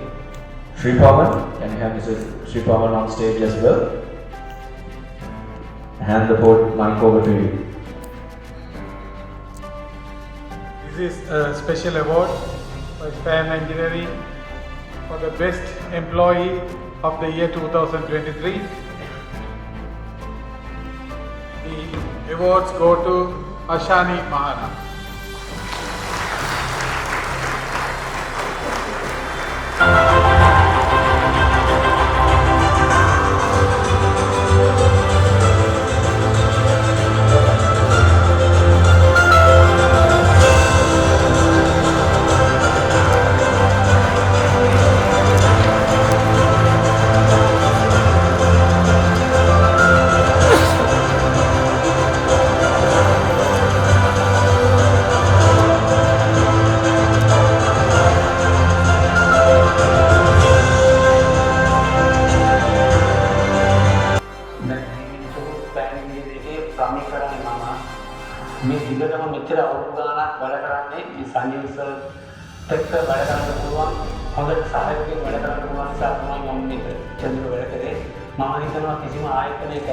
Sripavan. Can we have Mr. Sripavan on stage as well? Hand the mic over to you. This is a special award by Span Engineering for the best employee of the year 2023. The awards go to Ashani Mahana. මේ දිගටම මෙච්චර අවුරුදු ගාණක් වැඩ කරන්නේ මේ Sanjeewa sir එක්ක වැඩ කරන්න පුළුවන් හොඳ සහයෝගයෙන් වැඩ කරන්න පුළුවන් නිසා තමයි මම මේක චන්ද්‍ර වැඩ කරේ මම හිතනවා කිසිම ආයතනයක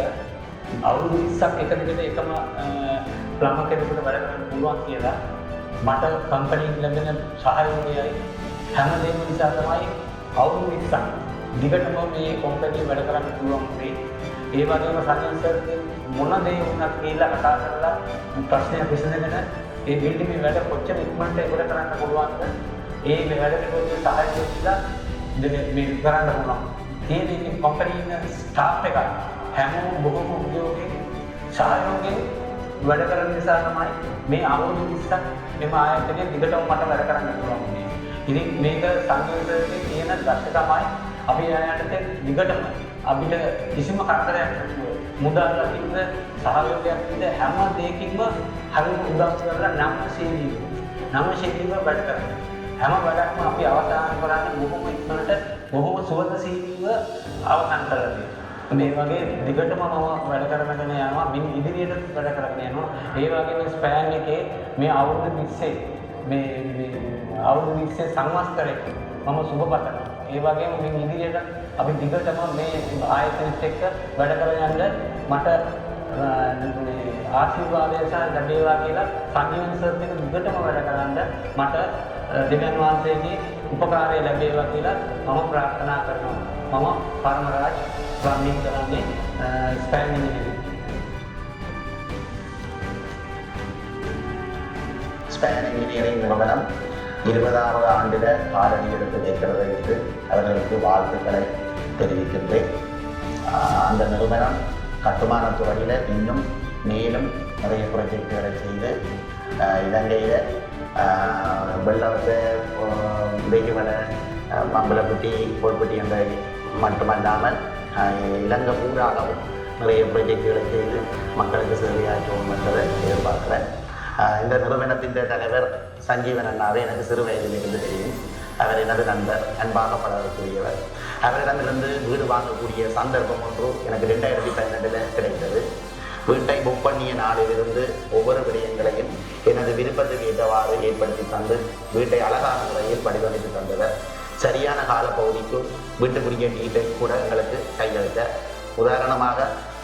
අවුරුදු 20ක් එක දිගට එකම ප්ලම්බර් කෙනෙකුට වැඩ කරන්න පුළුවන් කියලා මට කම්පැනි ලැබෙන සහයෝගයයි හැමදේම නිසා තමයි අවුරුදු 20ක් දිගටම මේ කම්පැනි වැඩ කරන්න පුළුවන් වෙන්නේ ඒ වගේම සංජීව සර් මොන දේ වුණත් කියලා කතා කරලා ප්‍රශ්නයක් විසඳගෙන ඒ බිල්ඩින් එකේ වැඩ කොච්චර ඉක්මනට ඒකට කරන්න පුළුවන්ද ඒ වැඩට කොච්චර සහාය දෙලා මේ කරන්න පුළුවන් ඒ දෙකේ කම්පැනි ඉන්න ස්ටාෆ් එක හැමෝම බොහොම උද්‍යෝගයෙන් සහයෝගයෙන් වැඩ කරන නිසා තමයි මේ අවුරුදු 20ක් මෙම ආයතනයේ දිගටම මට වැඩ කරන්න පුළුවන් වුණේ. ඉතින් මේක සංයෝජනයේ තියෙන දක්ෂතාවයි අපි යනට දිගටම අපිට කිසිම කරදරයක් නැතුව මුදල් අතින්ද සහයෝගයක් විද හැම දෙයකින්ම හරියට උදව් කරලා නම ශීලීව වැඩ කරනවා. හැම වැඩක්ම අපි අවසන් කරන්නේ බොහොම ඉක්මනට බොහොම සුවදශීලීව අවසන් කරලා මේ වගේ දිගටම මම වැඩ කරගෙන යනවා මින් ඉදිරියට වැඩ කරගෙන යනවා. ඒ වගේම ස්පෑන් එකේ මේ අවුරුදු 20 මේ අවුරුදු 20 සංවත්සරයක මම සුබ පතනවා. ඒ වගේම මින් ඉදිරියට අපි දිගටම මේ ආයතනෙත් එක්ක වැඩ කරගෙන යන්න මට ආශිර්වාදය සහ ලැබේවා කියලා සංජීවන සර් එක්ක දිගටම වැඩ කරන්න මට දෙවියන් වහන්සේගේ උපකාරය ලැබේවා කියලා මම ප්‍රාර්ථනා කරනවා. මම පරමරාජ් ස්වාමීන් කරන්නේ ස්පෑන් ඉන්ජිනියරින්. ஸ்பேன் இன்ஜினியரிங் நிறுவனம் 20வது ஆண்டில் காலடி எடுத்து வைக்கிறது என்று அவர்களுக்கு வாழ்த்துக்களை தெரிவிக்கின்றேன். அந்த நிறுவனம் கட்டுமான துறையில் இன்னும் மேலும் நிறைய ப்ராஜெக்டுகளை செய்து இலங்கையில் வெள்ளத்தை வெகுவல மங்களப்பட்டி கோல்பட்டி என்ற மட்டுமல்லாமல் இலங்கை பூராகவும் நிறைய ப்ராஜெக்டுகளை செய்து மக்களுக்கு சேவையாற்றவும் என்பதை எதிர்பார்க்கிறேன். இந்த நிறுவனத்தின் தலைவர் சஞ்சீவன் அண்ணாவை எனக்கு சிறு வயதிலிருந்து தெரியும். அவர் எனது நண்பர், அன்பாக பழகக்கூடியவர். அவரிடமிருந்து வீடு வாங்கக்கூடிய சந்தர்ப்பம் ஒன்று எனக்கு 2012 கிடைத்தது. வீட்டை புக் பண்ணிய நாளிலிருந்து ஒவ்வொரு விடயங்களையும் எனது விருப்பத்துக்கு ஏற்றவாறு ஏற்படுத்தி தந்து வீட்டை அழகான முறையில் வடிவமைத்து தந்தவர். சரியான காலப்பகுதிக்குள் வீட்டுக்குரிய டீட்டை கூட எங்களுக்கு கையளித்தார். உதாரணமாக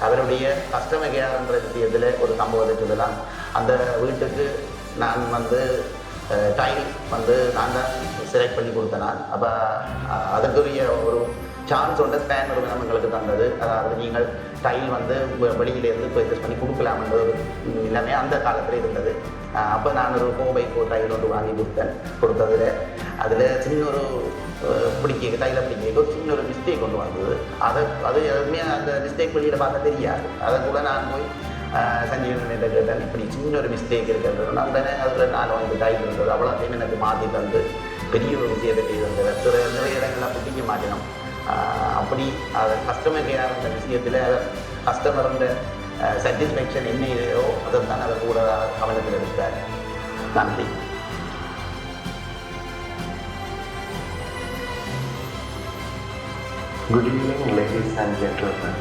அவருடைய கஸ்டமர் கேர் என்ற விஷயத்தில் ஒரு சம்பவத்தை சொல்லலாம். அந்த வீட்டுக்கு நான் டைல் நான் தான் செலக்ட் பண்ணி கொடுத்தேன். அப்போ அதற்குரிய ஒரு சான்ஸ் ஒன்று ஸ்பேன் நிறுவனம் எங்களுக்கு தந்தது. அதாவது நீங்கள் டைல் வெளியிலேருந்து பர்ச்சேஸ் பண்ணி கொடுக்கலாம்ன்ற ஒரு எல்லாமே அந்த காலத்தில் இருந்தது. அப்போ நான் ஒரு 4x4 டைல் ஒன்று வாங்கி கொடுத்ததில் அதில் சின்ன ஒரு டைலை பிடிக்க ஒரு சின்ன ஒரு மிஸ்டேக் கொண்டு வந்தது. அது எதுவுமே அந்த மிஸ்டேக் வெளியில் பார்க்க தெரியாது. அதை கூட நான் போய் சஞ்சீவன் கேட்டேன், இப்படி சின்ன ஒரு மிஸ்டேக் இருக்கிறது. உடனே அதில் 4 டைல் இருந்தது. அவ்வளோத்தையும் எனக்கு மாற்றி தந்து பெரிய ஒரு விஷயத்தை செய்து வந்தது. நிறைய இடங்கள்லாம் பிடிக்க மாட்டேனோம். அப்படி அதை கஸ்டமர் கேர் அந்த விஷயத்தில் கஸ்டமருடைய சாட்டிஸ்ஃபேக்ஷன் என்ன இல்லையோ அதை தான் அதை கூட கவனத்தில் எடுத்தார். நன்றி. Good evening, ladies and gentlemen,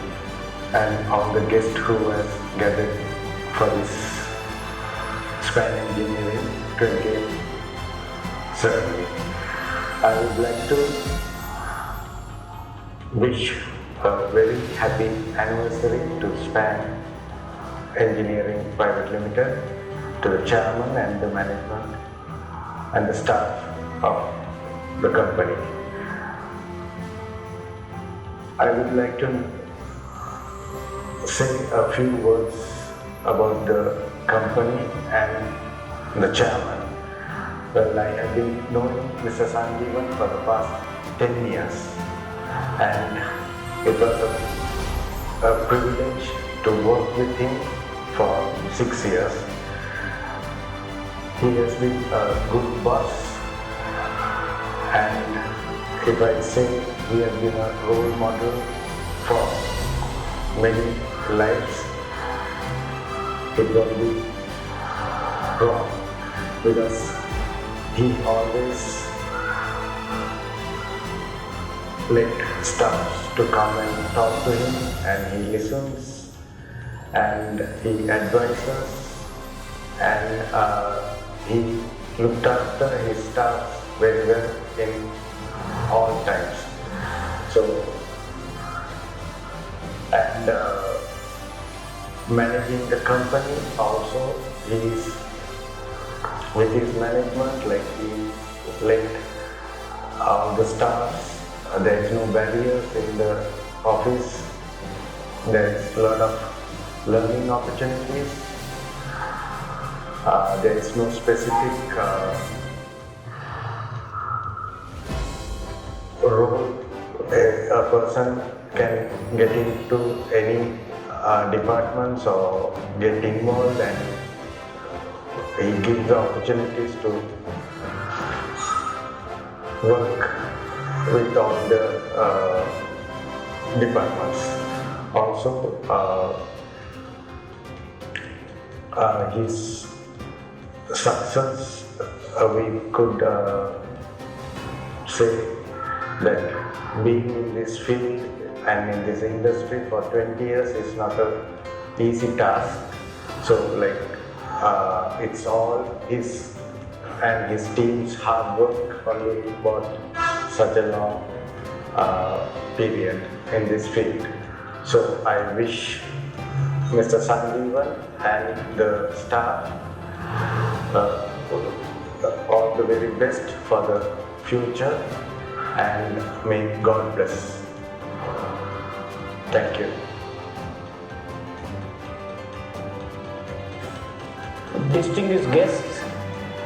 and all the guests who has gathered for this Span Engineering 20th ceremony. I would like to wish a very happy anniversary to Span Engineering Private Limited, to the chairman and the management and the staff of the company. I would like to say a few words about the company and the chairman. Well, I have been knowing Mr. Sanjeevan for the past 10 years, and it was a privilege to work with him for 6 years. He has been a good boss, and if I say he has been a role model for many lives, it will be wrong, because he always let staff to come and talk to him, and he listens and he advises, and he looked after his staff very well in all times. So, and managing the company also, he is with his management, like he let all the staffs, there is no barriers in the office, there is a lot of learning opportunities, there is no specific role a person can get into any departments or get involved, and he gives the opportunities to work with all the departments. Also, his success, we could say that being in this field and in this industry for 20 years is not an easy task. So it's all his and his team's hard work only brought such a long period in this field. So I wish Mr. Sanjeevan and the staff all the very best for the future, and may God bless. Thank you. Distinguished guests,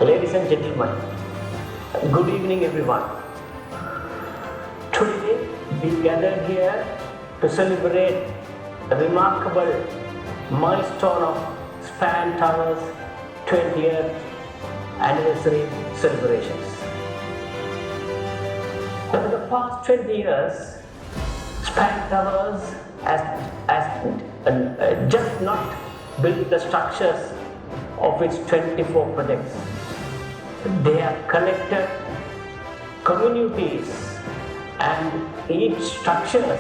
ladies and gentlemen, good evening everyone. Today we gathered here to celebrate a remarkable milestone of Span Towers 20th anniversary celebrations. Over the past 20 years, Span Towers has just not built the structures of its 24 projects. They have connected communities, and each structure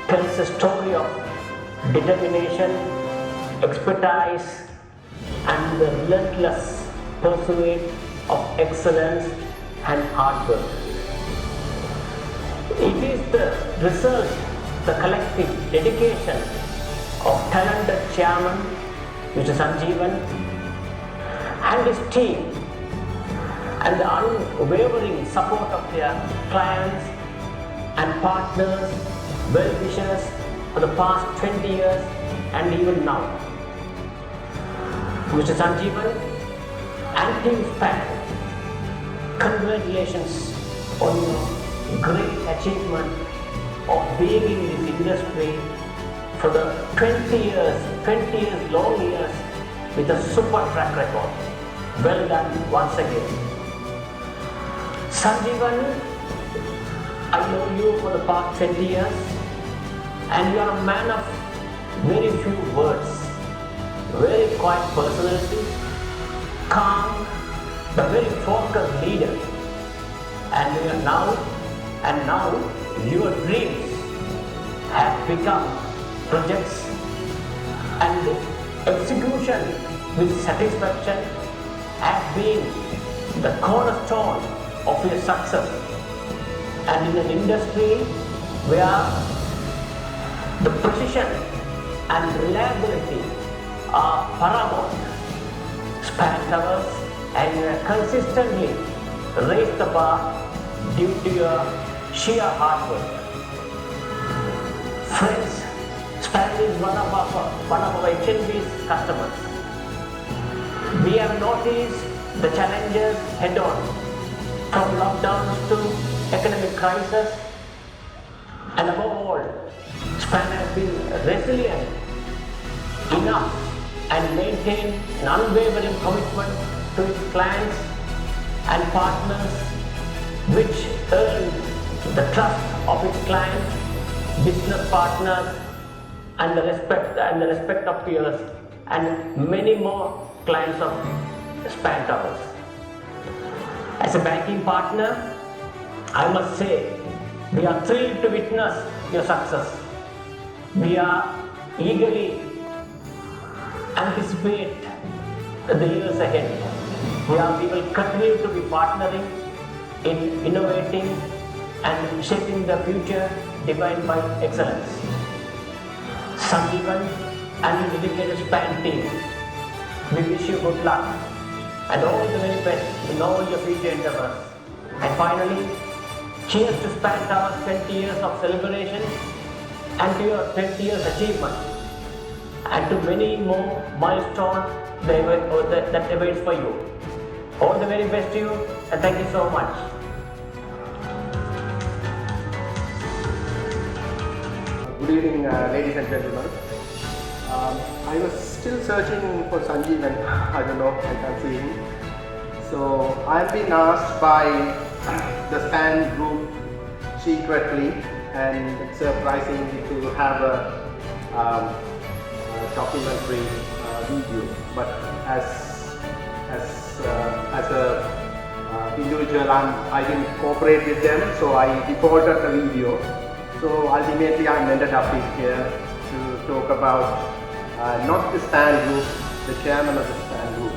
tells a story of determination, expertise, and the relentless pursuit of excellence and hard work. It is the result, the collective dedication of talented chairman, Mr. Sanjeevan, and his team, and the unwavering support of their clients and partners, well-wishers for the past 20 years and even now. Mr. Sanjeevan and Team SPAN, congratulations on your great achievement of being in this industry for the 20 years, long years, with a super track record. Well done once again. Sanjeevan, I know you for the past 20 years, and you are a man of very few words, very quiet personality, calm, but very focused leader. And you are now your dreams have become projects, and execution with satisfaction has been the cornerstone of your success. And in an industry where the precision and reliability are paramount, SPAN Towers and you have consistently raised the bar due to your sheer hard work. Friends, SPAN is one of our HNB's customers. We have noticed the challenges head on, from lockdowns to economic crisis, and above all, SPAN has been resilient enough and maintained an unwavering commitment to its clients and partners, which earned the trust of its clients, business partners, and the respect of peers, and many more clients of SPAN Towers. As a banking partner, I must say we are thrilled to witness your success. We are eagerly anticipate the years ahead. We will continue to be partnering in innovating and shaping the future defined by excellence. Sanjeevan and the dedicated SPAN team, we wish you good luck and all the very best in all your future endeavors. And finally, cheers to SPAN Towers 20 years of celebration and to your 20 years achievement, and to many more milestones that awaits for you. All the very best to you, and thank you so much. Good evening, ladies and gentlemen. I was still searching for Sanjeevan. I don't know, I can't see him. So I've been asked by the SPAN group secretly and surprisingly to have a documentary video. But as a individual, I didn't cooperate with them, so I defaulted the video. So ultimately, I ended up here to talk about not the SPAN group, the chairman of the SPAN group.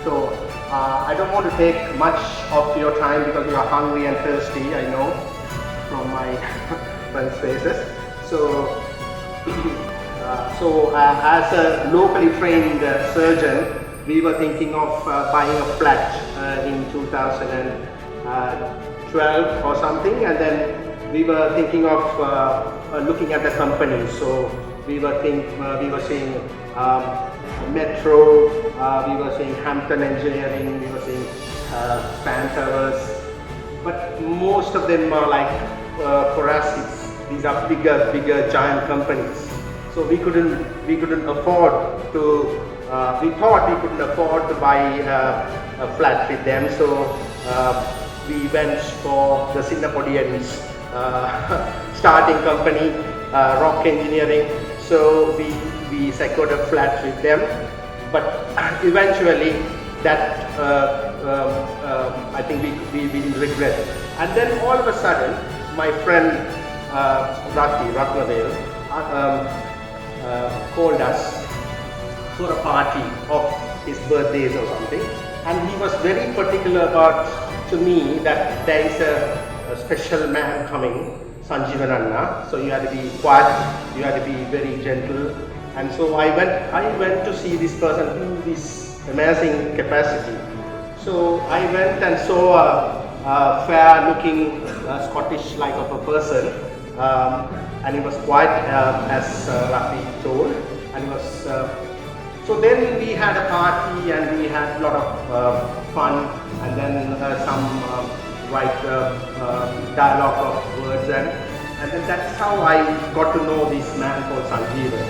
So I don't want to take much of your time because you are hungry and thirsty, I know, from my friends' faces. So, as a locally trained surgeon, we were thinking of buying a flat in 2012 or something, and then we were thinking of looking at the companies. So we were seeing Metro, we were seeing Hampton Engineering, we were seeing SPAN Towers, but most of them are like for us these are bigger giant companies. So we couldn't afford to. We thought we couldn't afford to buy a flat with them. So we went for the Singaporeans starting company, Rock Engineering. So we secured a flat with them. but eventually that I think we regret. And then all of a sudden, my friend Ratnavel called us for a party of his birthdays or something, and he was very particular about to me that there is a special man coming, Sanjeevan Anna, so you had to be quiet, you had to be very gentle. And so I went to see this person who this amazing capacity. So I went and saw a fair-looking Scottish like of a person, and he was quite as Rafi told, and he was. So then we had a party and we had a lot of fun, and then some dialogue of words, and then that's how I got to know this man called Sanjeevan,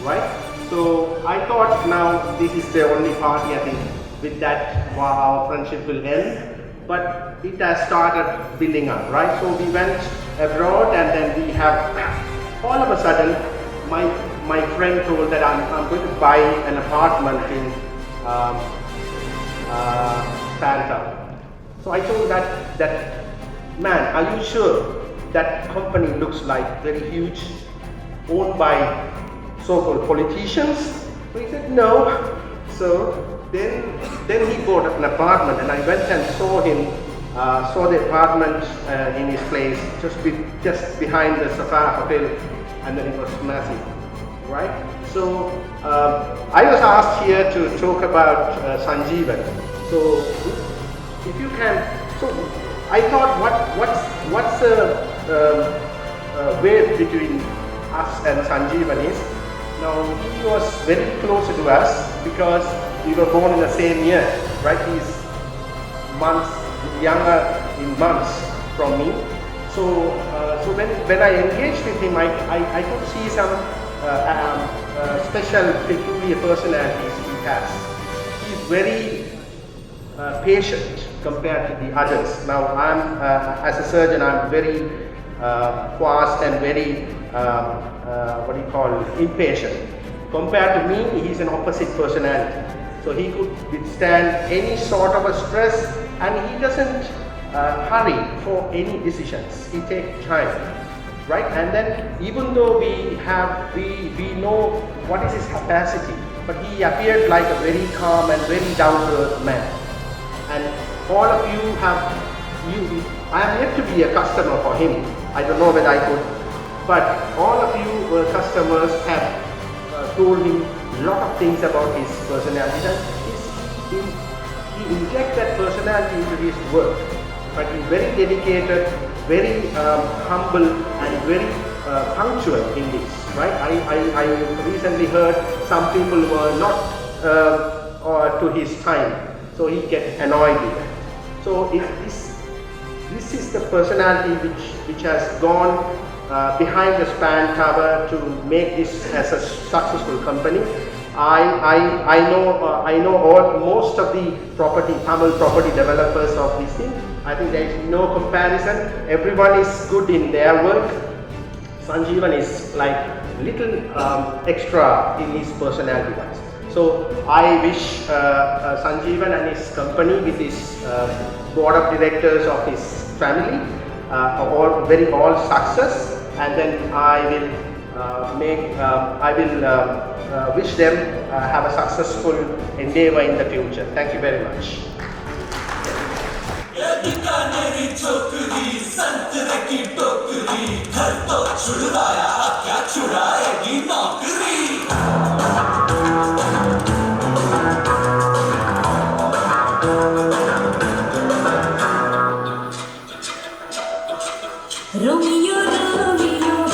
right? So I thought now this is the only party, I think with that our friendship will end, but it has started building up, right? So we went abroad and then we have, all of a sudden my friend told that I'm going to buy an apartment in Santa. So I told that man, are you sure that company looks like very huge, owned by so-called politicians? So he said no. So then he bought an apartment, and I went and saw him, saw the apartment in his place, just behind the Galadari Hotel, and then it was massive, right? So I was asked here to talk about Sanjeevan. So if you can, so I thought what's the way between us and Sanjeevan is, now he was very close to us because we were born in the same year, right? He's months younger in months from me. So when I engaged with him, I could see some special, peculiar personalities he has. He's very patient compared to the others. Now I'm, as a surgeon, I'm very fast and very, impatient. Compared to me, he's an opposite personality. So he could withstand any sort of a stress, and he doesn't hurry for any decisions. He takes time, right? And then even though we know what is his capacity, but he appeared like a very calm and very down-to-earth man. And all of you have, I am yet to be a customer for him. I don't know whether I could, but all of you customers have told him a lot of things about his personality. And he injects that personality into his work. But he's very dedicated, very humble, and very punctual in this. Right? I recently heard some people were not to his time, so he gets annoyed with that. So this is the personality which has gone behind the span tower to make this as a successful company. I know most of the Tamil property developers of this thing. I think there is no comparison. Everyone is good in their work. Sanjeevan is like little extra in his personality wise. So I wish Sanjeevan and his company with his board of directors of his family all success, and then I will wish them have a successful endeavor in the future. Thank you very much. Romeo, Romeo,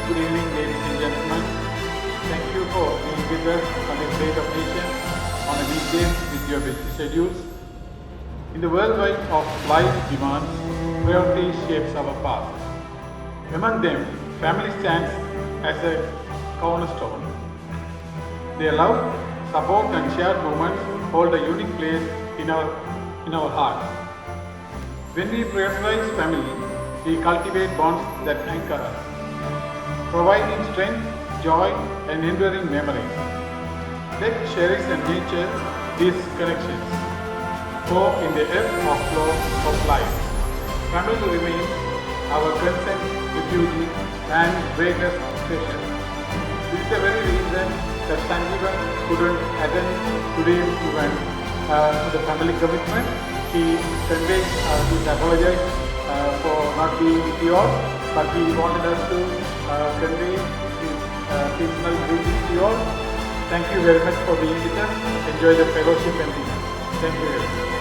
Good evening, ladies and gentlemen. Thank you for being with us on this day of nation on a weekday with your busy schedules. In the worldwide of life demands, priorities shapes our path. Among them, family stands as a cornerstone. Their love, support and shared moments hold a unique place in our hearts. When we prioritize family, we cultivate bonds that anchor us, providing strength, joy and enduring memories. Let's cherish and nurture these connections. For in the ebb of flow of life, family remains our constant refuge and greatest treasure. This is the very reason that Sanjeevan couldn't attend today's event to the family commitment. He conveyed his apologies for not being with you all, but he wanted us to convey his personal greetings to you all. Thank you very much for being with us. Enjoy the fellowship and dinner. Thank you very much.